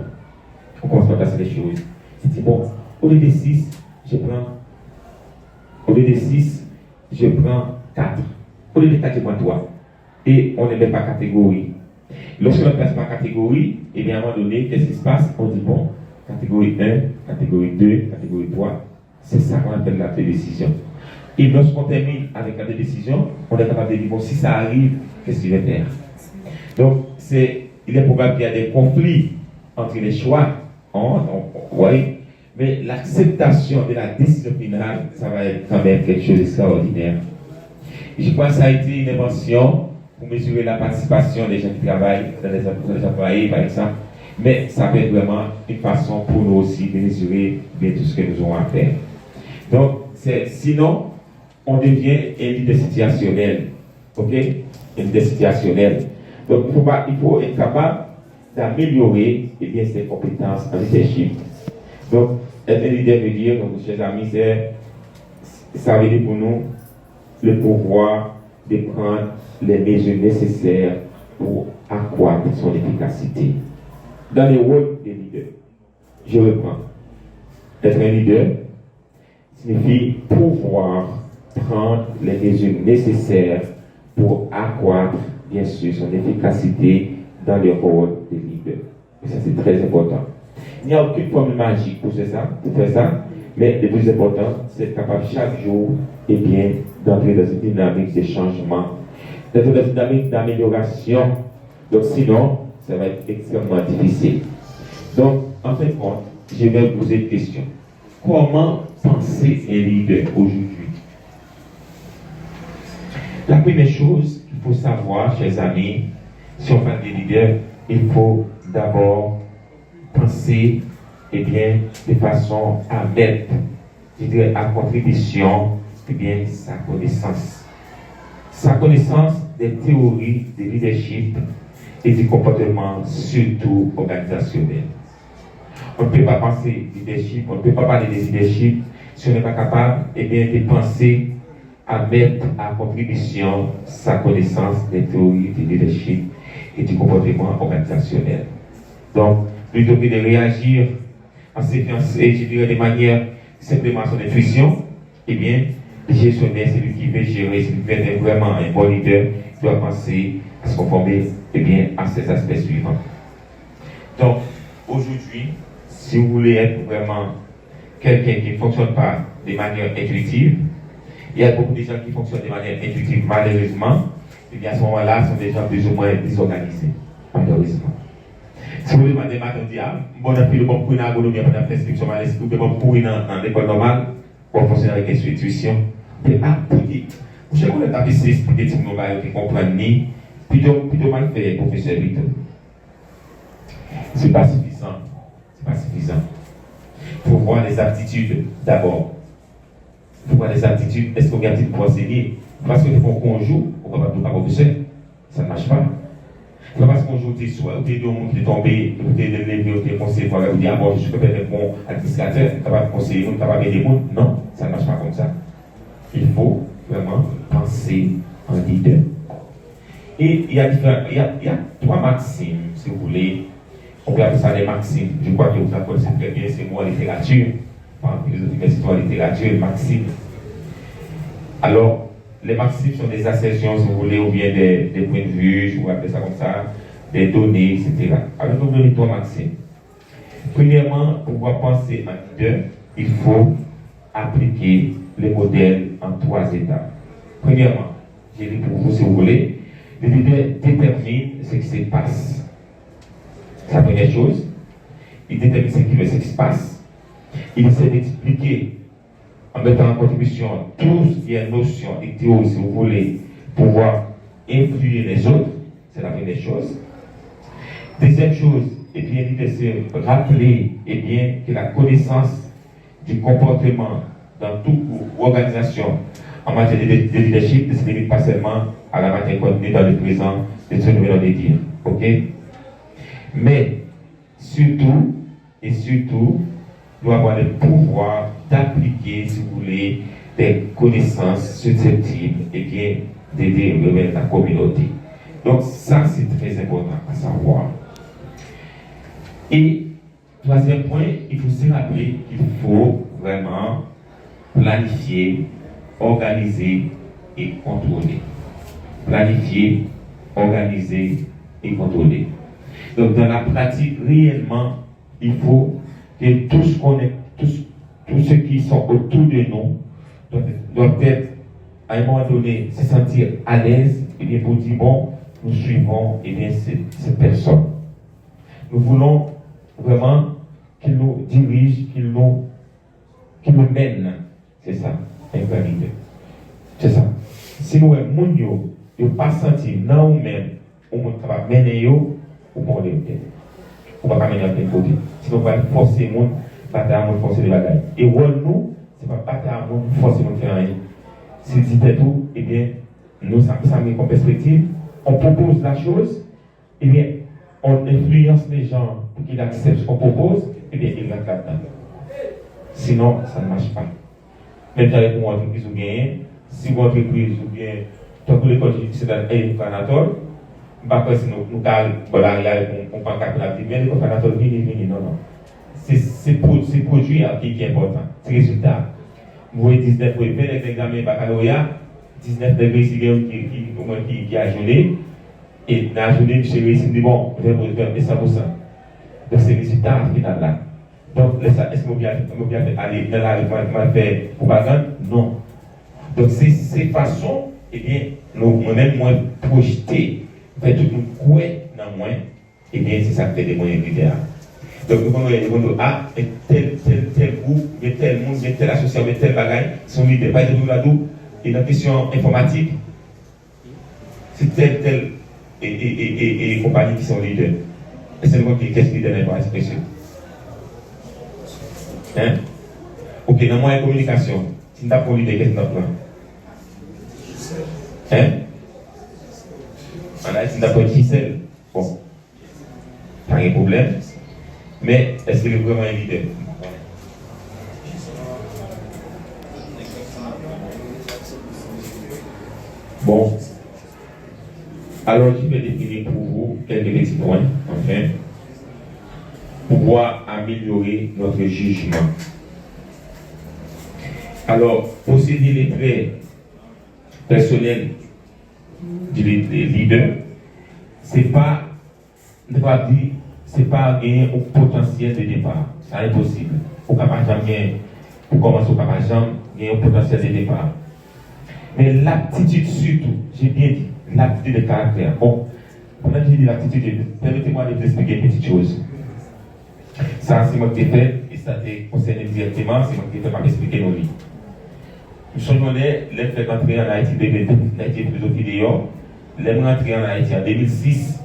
On commence par passer les choses. Tu dis, bon, au lieu de 6, je prends 4. Au lieu de 4, je prends 3. Et on ne met pas catégorie. Lorsqu'on ne place pas catégorie, et bien à un moment donné, qu'est-ce qui se passe? On dit, bon, catégorie 1, catégorie 2, catégorie 3. C'est ça qu'on appelle la décision. Et lorsqu'on termine avec la décision, on est capable de dire, bon, si ça arrive, qu'est-ce qu'il va faire? Donc, il est probable qu'il y a des conflits entre les choix, oui, mais l'acceptation de la décision finale, ça va être quand même quelque chose d'extraordinaire. Et je crois que ça a été une invention pour mesurer la participation des gens qui travaillent dans les employés, par exemple, mais ça peut être vraiment une façon pour nous aussi de mesurer bien tout ce que nous aurons à faire. Donc, sinon, on devient un leader situationnel. Ok? Un leader situationnel. Donc, il faut être capable d'améliorer ses compétences en leadership. Donc, être un leader veut dire, donc, chers amis, ça veut dire pour nous le pouvoir de prendre les mesures nécessaires pour accroître son efficacité. Dans les rôles des leaders, je reprends. Être un leader signifie pouvoir prendre les mesures nécessaires pour accroître, bien sûr, son efficacité dans le rôle des leaders. Et ça, c'est très important. Il n'y a aucune formule magique pour faire ça, mais le plus important, c'est d'être capable chaque jour, d'entrer dans une dynamique de changement, d'être dans une dynamique d'amélioration. Donc, sinon, ça va être extrêmement difficile. Donc, en fin de compte, je vais vous poser une question. Comment penser un leader aujourd'hui? La première chose qu'il faut savoir, chers amis, si on parle des leaders, il faut d'abord penser de façon à mettre, à contribution, sa connaissance. Sa connaissance des théories de leadership et du comportement, surtout organisationnel. On ne peut pas penser leadership, on ne peut pas parler de leadership si on n'est pas capable de penser à mettre à contribution sa connaissance des théories du leadership et du comportement organisationnel. Donc, plutôt que de réagir en séquence et je dirais de manière simplement son intuition, le gestionnaire, celui qui veut gérer, celui qui veut être vraiment un bon leader, doit penser à se conformer à ces aspects suivants. Donc, aujourd'hui, si vous voulez être vraiment quelqu'un qui ne fonctionne pas de manière intuitive, il y a beaucoup de gens qui fonctionnent de manière intuitive, malheureusement, à ce moment-là, sont des gens plus ou moins désorganisés, malheureusement. Si vous demandez maintenant, on dit, bon, on a pris le bon pour une agronomie, on a fait l'inscription, on a l'inscription, le bon pour dans l'école normale, pour fonctionner avec une intuition. Mais pour dire, vous savez qu'on a tapé ces esprits de type qui comprennent ni, plutôt mal fait, professeur Vito. C'est pas suffisant. C'est pas suffisant. Il faut voir les aptitudes d'abord. Il faut voir les aptitudes. Est-ce qu'on a dit pour enseigner? Parce que quand on joue, on ne va pas professeur. Ça ne marche pas. C'est pas parce qu'on joue tes soins, ou tes deux mondes qui sont tombés, ou tes élèves, ou tes conseillers, ou dire, bon, je suis peut-être un bon administrateur, tu vas conseiller, tu vas aider les mondes. Non, ça ne marche pas comme ça. Il faut vraiment penser en leader. Et il y a 3 maximes, si vous voulez. On peut appeler ça des maximes. Je crois que vous connaissez très bien ces mots en littérature. En philosophie, mais c'est en littérature, maximes. Alors, les maximes sont des assertions, si vous voulez, ou bien des points de vue, je vous appelle ça comme ça, des données, etc. Alors, je vais vous donner 3 maximes. Premièrement, pour pouvoir penser en leader, il faut appliquer le modèle en 3 étapes. Premièrement, j'ai dit pour vous, si vous voulez, le leader détermine ce qui se passe. C'est la première chose. Il détermine ce qui se passe. Il essaie d'expliquer en mettant en contribution toutes les notions et théories, si vous voulez, pouvoir influer les autres. C'est la première chose. Deuxième chose, il de se rappeler que la connaissance du comportement dans toute organisation en matière de leadership ne se limite pas seulement à la matière contenue dans le présent de ce que nous venons de dire. Ok? Mais surtout, doit avoir le pouvoir d'appliquer, si vous voulez, des connaissances susceptibles d'aider la communauté. Donc ça, c'est très important à savoir. Et troisième point, il faut se rappeler qu'il faut vraiment planifier, organiser et contrôler. Planifier, organiser et contrôler. Donc dans la pratique, réellement, il faut que tous ceux qui sont autour de nous doivent être, à un moment donné, se sentir à l'aise et bien pour dire, bon, nous suivons et bien cette personne. Nous voulons vraiment qu'il nous dirige, qu'il nous mène. C'est ça, un vrai leader. C'est ça. Si nous sommes ne pas sentir dans nous-mêmes, on va mener ou on va pas mener à quel côté. Sinon, on va forcer les gens, battre à nous, forcer les bagailles. Et nous, c'est pas battre à nous, forcer nous faire rien. Si dit tout, eh bien, nous, ça met comme perspective, on propose la chose, eh bien, on influence les gens pour qu'ils acceptent ce qu'on propose, eh bien, ils rentrent là-dedans. Sinon, ça ne marche pas. Même avec une entreprise ou bien, si une entreprise ou bien, tant que l'école c'est un éducateur, pas si nous on prend quatre la vie, mais l'éducateur vini, non. C'est produit qui est important, c'est le résultat. Vous voyez 19 points, l'examen baccalauréat, 19 degrés qui a gelé, et dans la journée, je réussi, bon, je vais 100%. Donc c'est le résultat final là. Donc, est-ce que vous bien aller dans la rue, faire propagande? Non. Donc, ces façons, eh bien, nous-mêmes, moins projeter, faire tout le monde dans moins, eh bien, c'est ça qui fait des moyens militaires. Donc, nous avons tel groupe, tel monde, telle association, tel bagaille, sont leaders. Par exemple, là-dedans, et dans la question informatique, c'est tel et compagnie qui sont leaders. Et c'est le monde qui est leader dans l'information. Hein? Ok, dans moyen de communication, si nous avons l'idée, qu'est-ce que nous avons? Hein? On a dit que nous avons ficelle. Bon, pas de problème. Mais est-ce que c'est vraiment un leader? Bon. Alors, je vais définir pour vous quelques petits points, enfin, pour pouvoir améliorer notre jugement. Alors, posséder les traits personnels du leader, c'est pas gagner au potentiel de départ. C'est impossible. Au capable jamais, pour commencer au capable jamais, gagner au potentiel de départ. Mais l'aptitude surtout, j'ai bien dit, l'aptitude de caractère. Bon, pendant que j'ai dit l'aptitude, permettez-moi de vous expliquer une petite chose. Ça, c'est moi qui ai fait, et ça te concerne directement, c'est moi qui ai fait pour expliquer nos vies. Nous sommes les fait entrer en Haïti, Haïti plutôt vidéo, les rentrés en Haïti en 2006,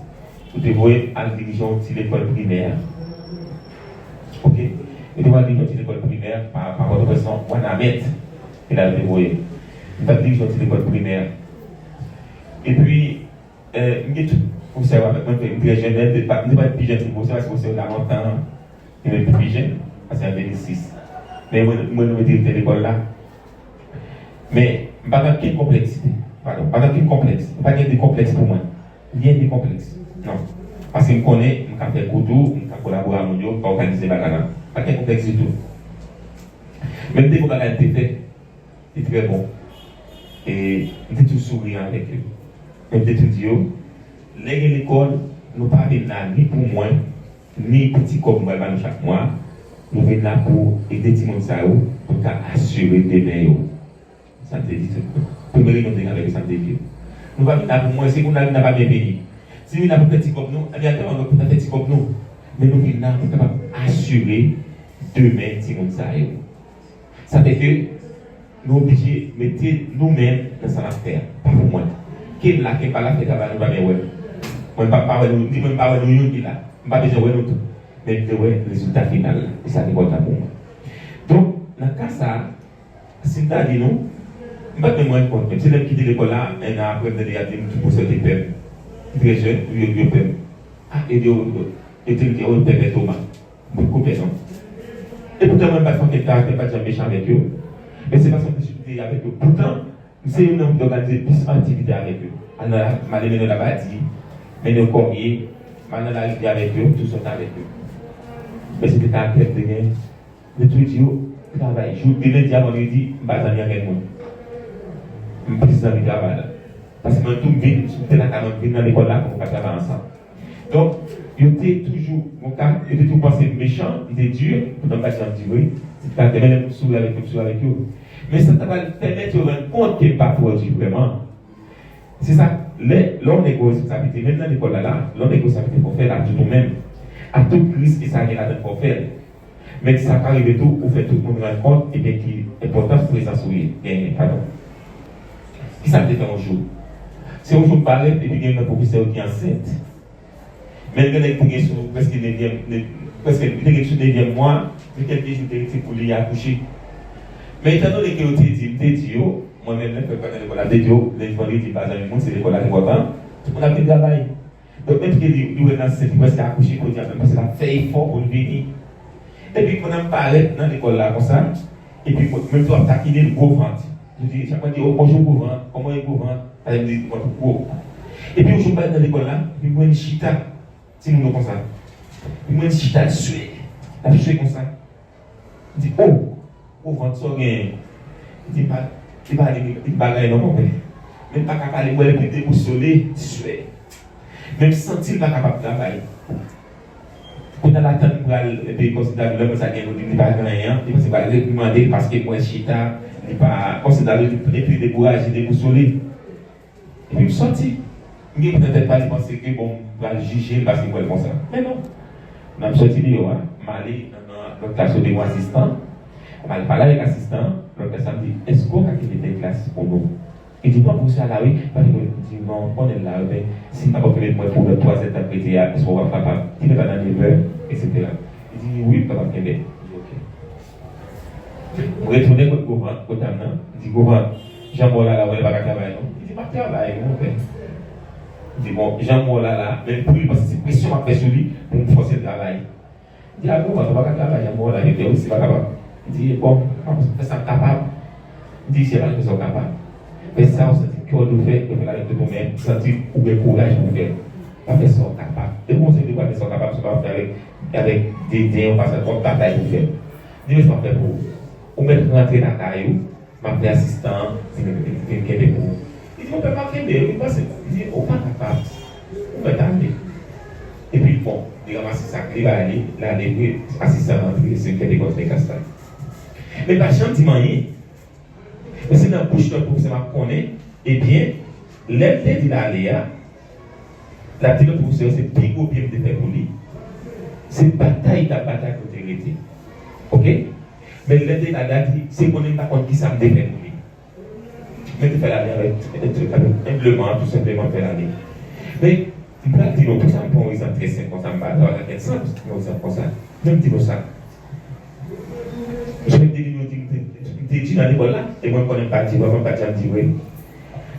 vous devez à la division de l'école primaire. Ok? Vous devez à la division de l'école primaire par votre façon, on a mettre, et là, vous devez à la division de l'école primaire. Et puis, vous savez, avec moi, je suis très jeune, je ne suis pas plus jeune que vous, parce que vous savez, longtemps, je suis plus jeune, parce que c'est en 2006. Mais moi, je suis de l'école là. Mais, je n'ai pas de complexité. Pardon, pas de complexe. Pas de complexe pour moi. Rien de complexe. Non. Parce que je connais, je peux faire couteau, je peux collaborer avec nous, je peux organiser les bagages. Pas de complexe du tout. Même dès que vous avez fait, c'est très bon. Et je suis tout souriant avec eux. Même des étudiants, l'école, nous ne parlons là ni pour moi, ni petit comme moi chaque mois. Nous venons là pour aider les gens pour assurer des meilleurs. Ça te dit tout. Premier réunion avec ça te dit. Nous ne venons là pour moi, c'est qu'on n'a pas bien payé. Si nous n'avons pas petit comme nous, on a petit comme nous. Mais nous venons là pour assurer demain les gens. Ça fait que nous sommes obligés de mettre nous-mêmes dans cette affaire. Pas pour moi. Qui est là, qui n'est pas là, qui est là, nous ne pouvons pas nous dire, nous ne pas nous dire là. Nous ne pouvons pas besoin de nous. Mais nous avons le résultat final. Et ça, c'est important pour moi. Donc, dans le cas ça, si nous avons dit nous, je ne vais pas me rendre compte. Même si nous avons quitté l'école là, un an après, nous avons dit tout pour sortir peur. Très jeune, nous avons peur. Ah, et nous avons peur de Thomas. Beaucoup de non. Et pourtant, je ne vais pas faire quelqu'un qui n'est pas méchant avec eux. Mais ce n'est pas son possibilité avec eux. Pourtant, c'est une homme d'organiser plus d'activités avec eux. On a mené la bâtie, mené au corrier, on a arrivé avec eux, tout ça avec eux. Mais c'était ta tête de gain. De tout dire, travail. Je vous dis le diable, on dit, je ne vais pas avec moi. Je ne vais pas avec travail. Parce que tout le monde, je suis dans l'école là, on va travailler ensemble. Donc, il était toujours, mon cas, il était toujours pensé méchant, il était dur, pour ne pas dire oui, c'est pas de même sourire avec eux. Mais ça va permettre de rendre compte qu'il n'est pas produit vraiment. C'est ça, l'on négocie sa responsabilité, même dans l'école là, l'on négocie sa responsabilité pour faire là, tout nous-mêmes. À toute crise, et ça vient là pour faire. Mais ça arrive tout, pour faire tout le monde rendre compte, et bien qu'il est important de présenter sourire. Pardon. Qui ça peut faire un jour? C'est un jour pareil, et puis il y a un professeur qui est enceinte. Mais il y a quelqu'un sur presque le 9e mois, mais quelqu'un qui est pour lui accoucher. Mais étant donné que tu dis, moi-même, je ne peux pas dans l'école à Dédio, les gens disent pas dans le monde, c'est l'école à l'important, on a fait le travail. Donc, même si il est enceinte, il va accoucher, parce qu'il a fait effort pour venir. Et puis, quand on parle dans l'école là, comme ça, et puis, même toi, taquiner le gros ventre. Je dis, chaque fois, je dis, oh, bonjour, gros ventre, comment est le gros ventre? Elle me dit, votre gros. Et puis, je parle dans l'école là, puis, moi, une chita. Si nous comme ça. Il m'a dit, si tu as sué, tu as sué comme ça. Il dit, oh, ventre, ça, il dit, il va non, même pas capable de parler, il était soleil, sué. Même sentir qu'il n'est pas capable de travailler. Quand on a l'attente pour aller considérer l'homme, ça vient il n'est pas rien, il va se demander parce que moi, chita, il n'est pas considéré, et puis découragé, déboussolé. Et puis, il sortit. Il ne peut-être pas penser que bon, on va le juger parce qu'il va comme ça. Mais non. On a sorti de là, je suis allé dans le classe de mon assistant. On m'a parlé avec l'assistant. Le personne me dit, est-ce qu'on a quitté des classes pour nous? Il dit, non, vous êtes là, oui. Parce que je dis, non, on est là, mais si on n'a pas fait moi pour le 3 interpréter, est-ce qu'on va faire pas? Il n'est pas dans les heures, etc. Il dit, oui, papa, il dit, ok. Vous retournez votre gouvernement, côté maintenant. Il dit, gouvernement, Jean-Paul là, vous n'avez pas travailler, non? Il dit, pas travailler, mon père. Il dit, bon, Jean-Paul là, même pour lui, parce que c'est pression à faire sur lui pour me forcer le travail. Il dit, ah bon, on ne va pas travailler, Jean-Paul là, il était aussi pas capable. Il dit, bon, on ça capable. Il dit, c'est pas que sont capable. Mais ça, on sent que on fait, et faire avec nous-mêmes, sentir ou le courage pour faire. Pas faire ça capable. Et bon, c'est de quoi faire ça capable, c'est pas faire avec des idées, on va faire comme bataille pour faire. Dis, je vais faire pour vous. On met rentrer dans la caillou, m'appeler assistant, c'est quelqu'un pour vous. Il dit, on ne peut pas faire, il dit, on n'est pas capable. On peut t'amener. Et puis, bon, il ramasse ça, il va aller, là, les assistants rentrer, c'est quelqu'un qui va faire mais pas gentiment, mais c'est dans la bouche d'un professeur m'a connaît, eh bien, l'aide de l'aléa, la petite professeur, c'est plus gros bien de faire pour lui. C'est bataille de la bataille pour t'arrêter. Ok? Mais l'aide de l'aléa, c'est qu'on n'est pas contre qui ça me défait pour lui. Mais de faire l'aléa avec humblement, tout simplement faire l'aléa. Mais, je peux dire, tout ça, pour un exemple très simple, quand ça me bat dans la tête, simple, un exemple comme ça. Même dire ça. Je vais te dire dans l'école là, et moi je ne connais pas dire, moi je ne connais pas dire oui.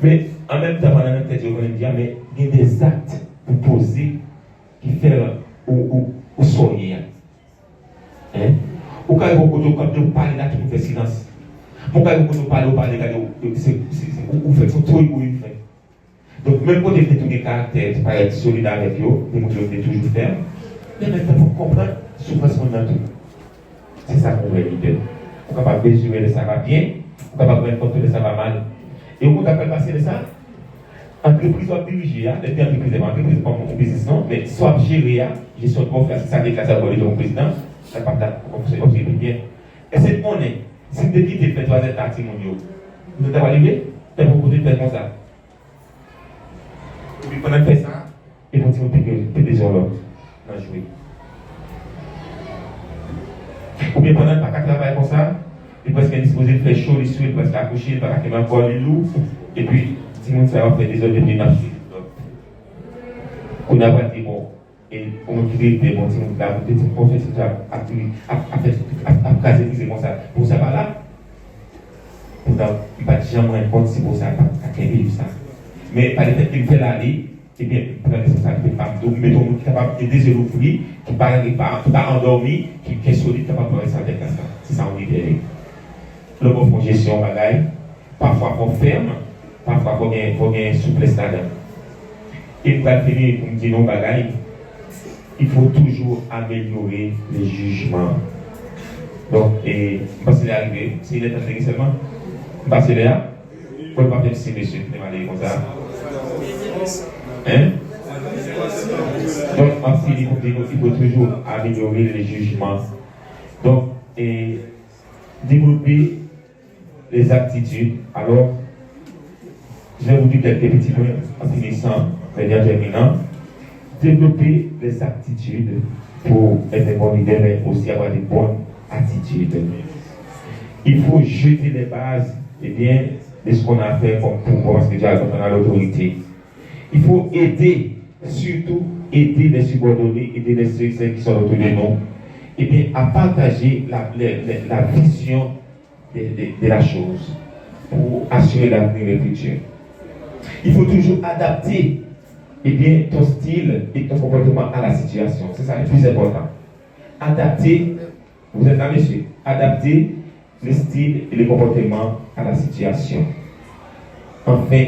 Mais en même temps, pendant notre tête, je connais dire, mais il y a des actes pour poser qui font ou soigner. Ou quand vous parlez là, vous faites silence. Ou quand vous parlez, vous faites son truc ou il fait. Donc même quand vous faites tous les caractères, pour être solidaire avec eux, vous devez toujours faire. Mais maintenant, il faut comprendre souffrance qu'on a tout. C'est ça qu'on veut éviter. On est capable de mesurer ça va bien, on est capable de contrôler ça va mal. Et on est capable de passer de ça. Entreprise soit dirigée, les entreprises comme un business, non, mais soit gérée, gestion de confiance, ça déclare à le président, ça partage, on se bien. Et cette monnaie, si vous dites que vous faites 3 parties mondiaux, vous êtes arrivé, vous pouvez faire comme ça. Et puis pendant que fait ça, ils vont dire que des gens là, dans jouer. Ou bien pendant que tu travailles comme ça, il est presque disposé de faire chaud, il est presque accouché, il va encore les loups, et puis, si on va faire des ordres de marché. On a dit, bon, et on crée des bons, on a peut-être une conférence à caser tout comme ça. Pour ça, va là, il ne va jamais rendre compte si pour ça, à quel livre ça. Mais par le fait qu'il fait l'aller, eh bien, il prend la responsabilité de femme. Donc, mettons, qui est capable de désirer fruit, qui n'est pas endormi, qui est solide, qui est capable de rester avec ça. C'est ça, on dit bien. Le bon fond gestion, bagaille, parfois qu'on ferme, parfois qu'on a une souplesse là-dedans. Et pour finir, pour me dire non, bagaille, il faut toujours améliorer les jugements. Donc, et parce qu'il est arrivé, s'il est arrivé seulement, parce qu'il est là, il ne faut pas faire si monsieur, il va aller comme ça. Hein? Donc, il faut toujours améliorer les jugements. Donc, et développer les aptitudes. Alors, je vais vous dire quelques petits points en finissant, en terminant. Développer les aptitudes pour être un bon leader, mais aussi avoir des bonnes attitudes. Il faut jeter les bases de ce qu'on a fait comme pouvoir spirituel quand on a l'autorité. Il faut aider, surtout aider les subordonnés, aider les ceux qui sont autour de nous, à partager la vision de la chose pour assurer l'avenir et le futur. Il faut toujours adapter ton style et ton comportement à la situation. C'est ça le plus important. Adapter, vous êtes là, monsieur, adapter le style et le comportement à la situation. Enfin,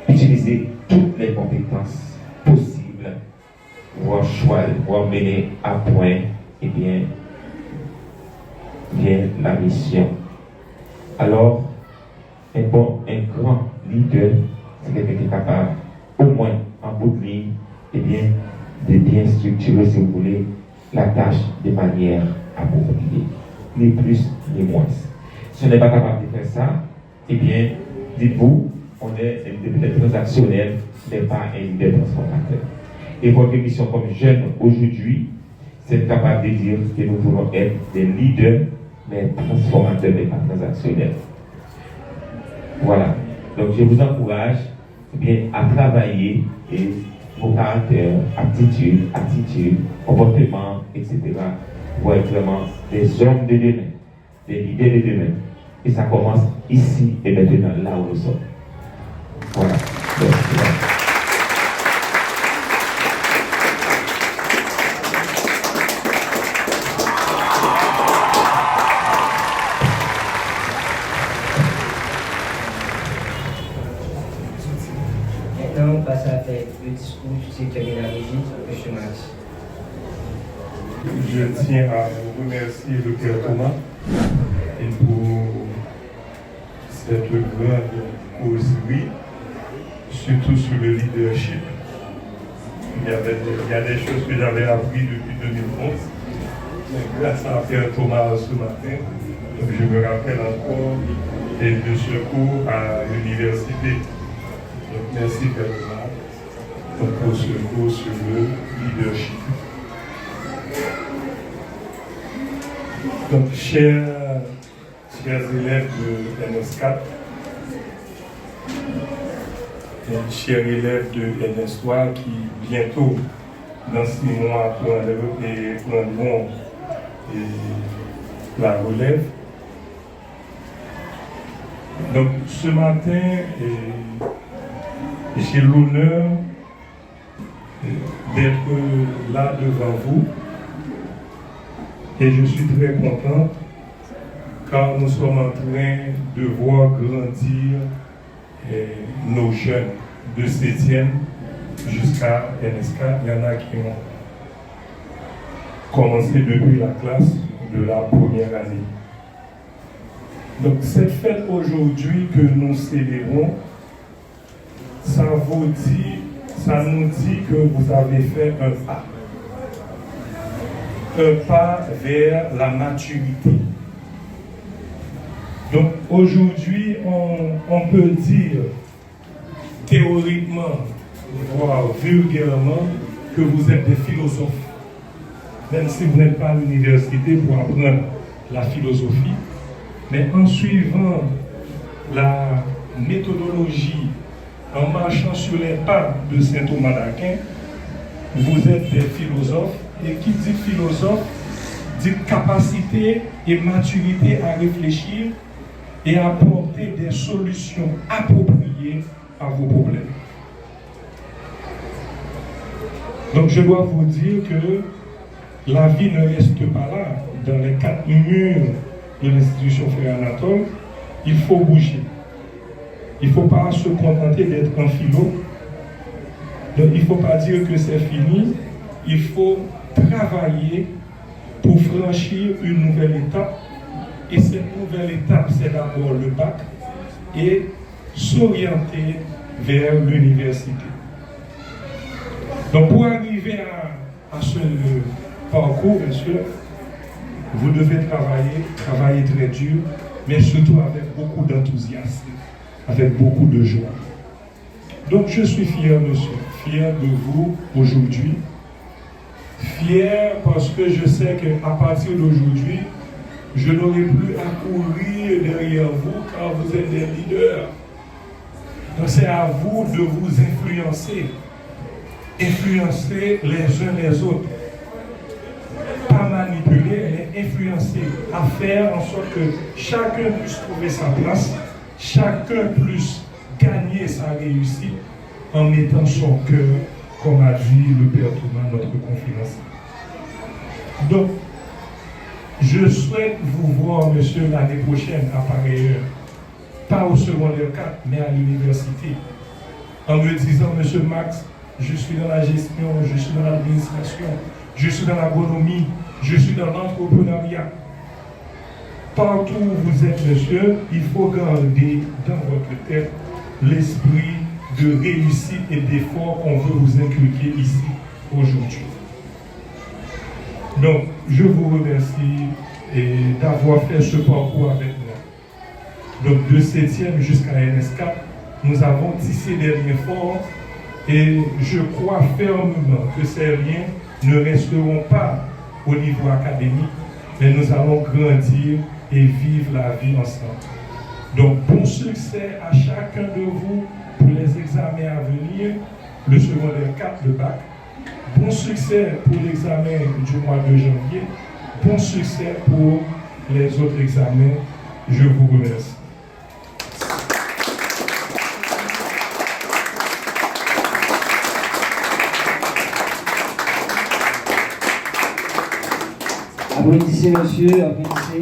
utiliser toutes les compétences possibles pour mener à point la mission. Alors, un grand leader, c'est quelqu'un qui est capable, au moins en bout de ligne, de bien structurer, si vous voulez, la tâche de manière appropriée. Ni plus, ni moins. Si on n'est pas capable de faire ça, dites-vous, on est peut-être transactionnel, mais pas un leader transformateur. Et votre mission comme jeune aujourd'hui, c'est être capable de dire que nous voulons être des leaders, mais transformateurs, mais pas transactionnels. Voilà. Donc je vous encourage à travailler vos caractères, attitudes, comportements, etc. pour être vraiment des hommes de demain, des leaders de demain. Et ça commence ici et maintenant, là où nous sommes. Voilà. Maintenant, on passe à faire le discours du secteur de la musique, M. Max. Je tiens à vous remercier, Dr. Thomas, et pour cette grande causerie, surtout sur le leadership. Il y a des choses que j'avais apprises depuis 2011, grâce à Dr. Thomas ce matin. Donc je me rappelle encore de ce cours à l'université. Donc merci Bernard pour ce cours sur le leadership. Donc, chers élèves de NS4, chers élèves de NS3 qui bientôt, dans 6 mois, prendront la relève. Donc, ce matin, j'ai l'honneur d'être là devant vous. Et je suis très content car nous sommes en train de voir grandir nos jeunes de 7e jusqu'à NSK. Il y en a qui ont commencé depuis la classe de la première année. Donc cette fête aujourd'hui que nous célébrons, ça nous dit que vous avez fait un pas vers la maturité. Donc aujourd'hui, on peut dire théoriquement, voire vulgairement, que vous êtes des philosophes. Même si vous n'êtes pas à l'université pour apprendre la philosophie, mais en suivant la méthodologie, en marchant sur les pas de saint Thomas d'Aquin, vous êtes des philosophes. Et qui dit philosophe, dit capacité et maturité à réfléchir et à apporter des solutions appropriées à vos problèmes. Donc je dois vous dire que la vie ne reste pas là, dans les 4 murs de l'institution Frère Anatole. Il faut bouger. Il ne faut pas se contenter d'être un philo. Donc il ne faut pas dire que c'est fini. il faut travailler pour franchir une nouvelle étape. Et cette nouvelle étape, c'est d'abord le bac et s'orienter vers l'université. Donc pour arriver à ce parcours, bien sûr, vous devez travailler très dur, mais surtout avec beaucoup d'enthousiasme, avec beaucoup de joie. Donc je suis fier, monsieur, fier de vous aujourd'hui. Fier parce que je sais qu'à partir d'aujourd'hui, je n'aurai plus à courir derrière vous car vous êtes des leaders. Donc c'est à vous de vous influencer les uns les autres. Pas manipuler, mais influencer, à faire en sorte que chacun puisse trouver sa place, chacun puisse gagner sa réussite en mettant son cœur, comme a dit le Père Thomas, notre conférencier. Donc, je souhaite vous voir, monsieur, l'année prochaine à pareille heure. Pas au secondaire 4, mais à l'université. En me disant, monsieur Max, je suis dans la gestion, je suis dans l'administration, je suis dans l'agronomie, je suis dans l'entrepreneuriat. Partout où vous êtes, monsieur, il faut garder dans votre tête l'esprit de réussite et d'effort qu'on veut vous inculquer ici, aujourd'hui. Donc, je vous remercie d'avoir fait ce parcours avec moi. Donc, de 7e jusqu'à NS4, nous avons tissé des liens forts et je crois fermement que ces liens ne resteront pas au niveau académique, mais nous allons grandir et vivre la vie ensemble. Donc, bon succès à chacun de vous pour les examens à venir, le secondaire 4, le bac. Bon succès pour l'examen du mois de janvier. Bon succès pour les autres examens. Je vous remercie. Applaudissez, monsieur, applaudissez.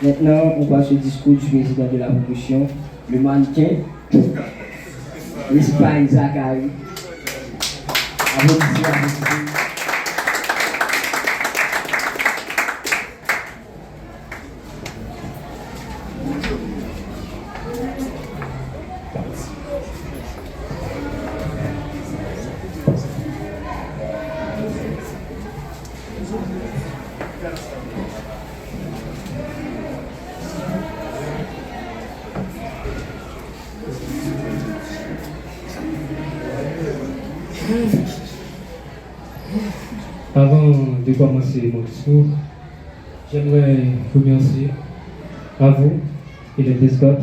Maintenant, on passe au discours du président de la promotion, le mannequin, l'Espagne Zachary. Applaudissez, applaudissez. Avant de commencer mon discours, j'aimerais remercier à vous et les Descotes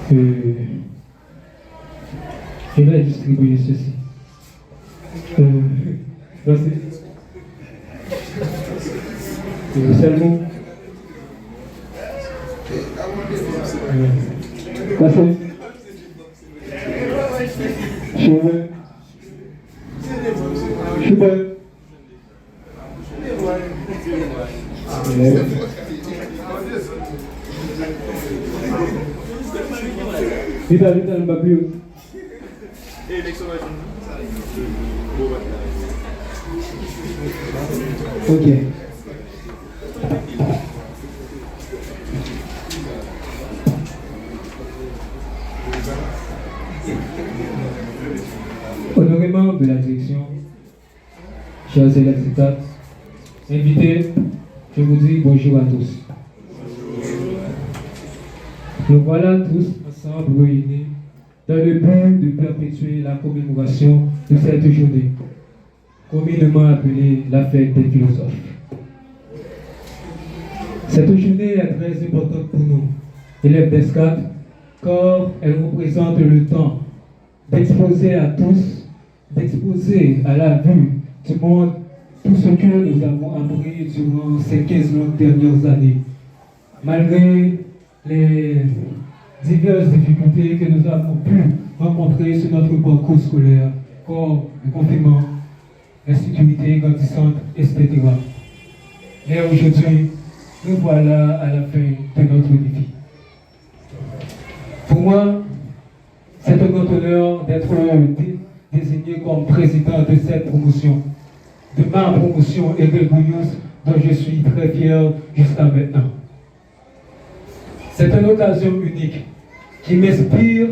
que je vais distribuer ceci. Merci. Seulement. Merci. Super. Vita, le babio. Ok. Honorés membres de la direction, chers élèves états, invités, je vous dis bonjour à tous. Nous voilà tous ensemble réunis dans le but de perpétuer la commémoration de cette journée, communément appelée la fête des philosophes. Cette journée est très importante pour nous, élèves d'ESCAD, car elle représente le temps d'exposer à tous, d'exposer à la vue du monde tout ce que nous avons appris durant ces 15 longues dernières années. Malgré les diverses difficultés que nous avons pu rencontrer sur notre parcours scolaire, comme le confinement, l'insécurité grandissante, etc. Mais aujourd'hui, nous voilà à la fin de notre défi. Pour moi, c'est un grand honneur d'être désigné comme président de cette promotion, de ma promotion Grégorius, dont je suis très fier jusqu'à maintenant. C'est une occasion unique qui m'inspire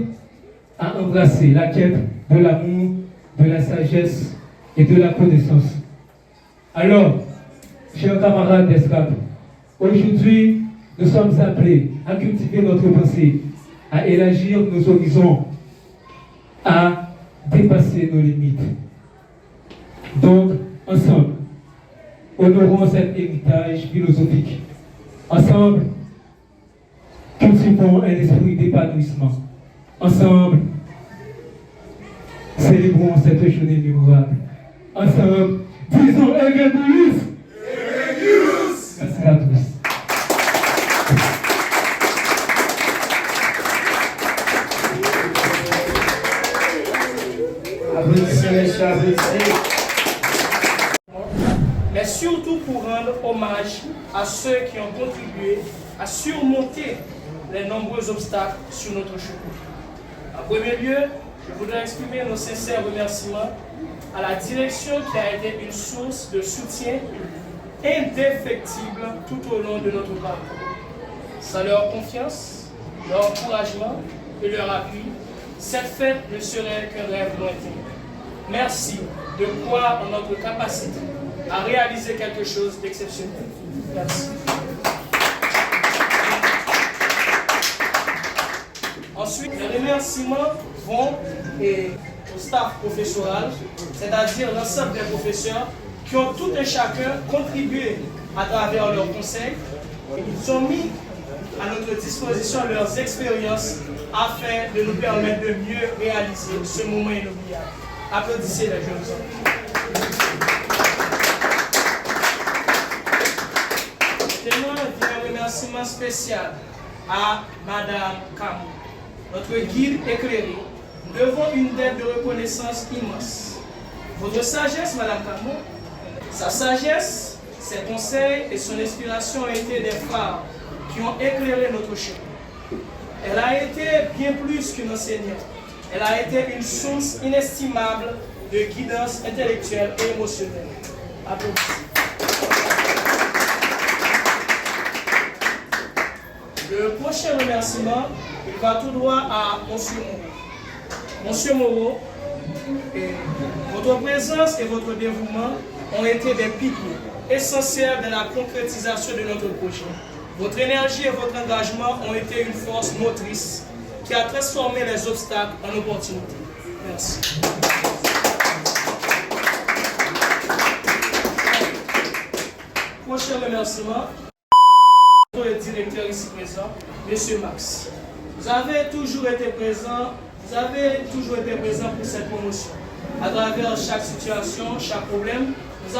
à embrasser la quête de l'amour, de la sagesse et de la connaissance. Alors, chers camarades d'escadre, aujourd'hui, nous sommes appelés à cultiver notre pensée, à élargir nos horizons, à dépasser nos limites. Donc, ensemble, honorons cet héritage philosophique. Ensemble, cultivons un esprit d'épanouissement. Ensemble, célébrons cette journée mémorable. Ensemble, disons Grégorius! Merci à tous. Applaudissez, messieurs, applaudissez. Mais surtout pour rendre hommage à ceux qui ont contribué à surmonter les nombreux obstacles sur notre chemin. En premier lieu, je voudrais exprimer nos sincères remerciements à la direction qui a été une source de soutien indéfectible tout au long de notre parcours. Sans leur confiance, leur encouragement et leur appui, cette fête ne serait qu'un rêve lointain. Merci de croire en notre capacité à réaliser quelque chose d'exceptionnel. Merci. Ensuite, les remerciements vont au staff professoral, c'est-à-dire l'ensemble des professeurs qui ont tout et chacun contribué à travers leurs conseils. Ils ont mis à notre disposition leurs expériences afin de nous permettre de mieux réaliser ce moment inoubliable. Applaudissez les jeunes hommes. Tellement un remerciement spécial à Madame Camou, notre guide éclairé. Nous devons une dette de reconnaissance immense. Votre sagesse, Madame Camou, sa sagesse, ses conseils et son inspiration ont été des phares qui ont éclairé notre chemin. Elle a été bien plus qu'une enseignante. Elle a été une source inestimable de guidance intellectuelle et émotionnelle. Applaudissements. Le prochain remerciement, il va tout droit à Monsieur Moreau. Monsieur Moreau, votre présence et votre dévouement ont été des piliers essentiels dans la concrétisation de notre projet. Votre énergie et votre engagement ont été une force motrice qui a transformé les obstacles en opportunités. Merci. Prochain remerciement, notre directeur ici présent, M. Max. Vous avez toujours été présent pour cette promotion. À travers chaque situation, chaque problème, nous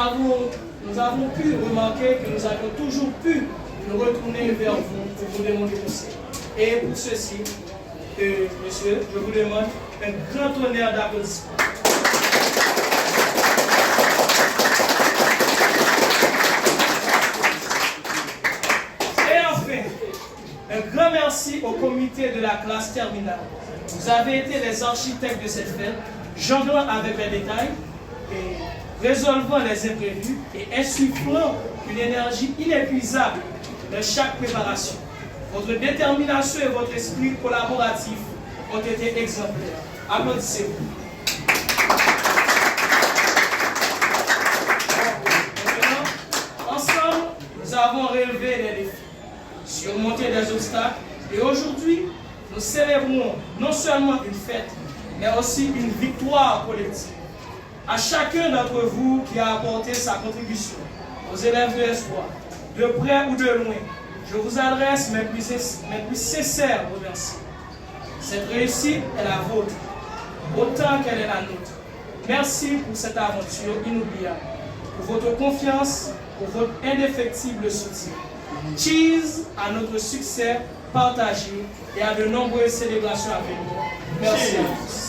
avons pu remarquer que nous avions toujours pu nous retourner vers vous pour vous demander conseil. Et pour ceci, monsieur, je vous demande un grand honneur d'applaudissements. Et enfin, un grand merci au comité de la classe terminale. Vous avez été les architectes de cette fête, jonglant avec les détails et résolvant les imprévus et insufflant une énergie inépuisable de chaque préparation. Votre détermination et votre esprit collaboratif ont été exemplaires. Applaudissez-vous. Maintenant, ensemble, nous avons relevé les défis, surmonté des obstacles et aujourd'hui, nous célébrons non seulement une fête, mais aussi une victoire collective. À chacun d'entre vous qui a apporté sa contribution, aux élèves de l'espoir, de près ou de loin, je vous adresse mes plus sincères remerciements. Cette réussite est la vôtre, autant qu'elle est la nôtre. Merci pour cette aventure inoubliable, pour votre confiance, pour votre indéfectible soutien. Cheers à notre succès partagé et à de nombreuses célébrations à venir. Merci à tous.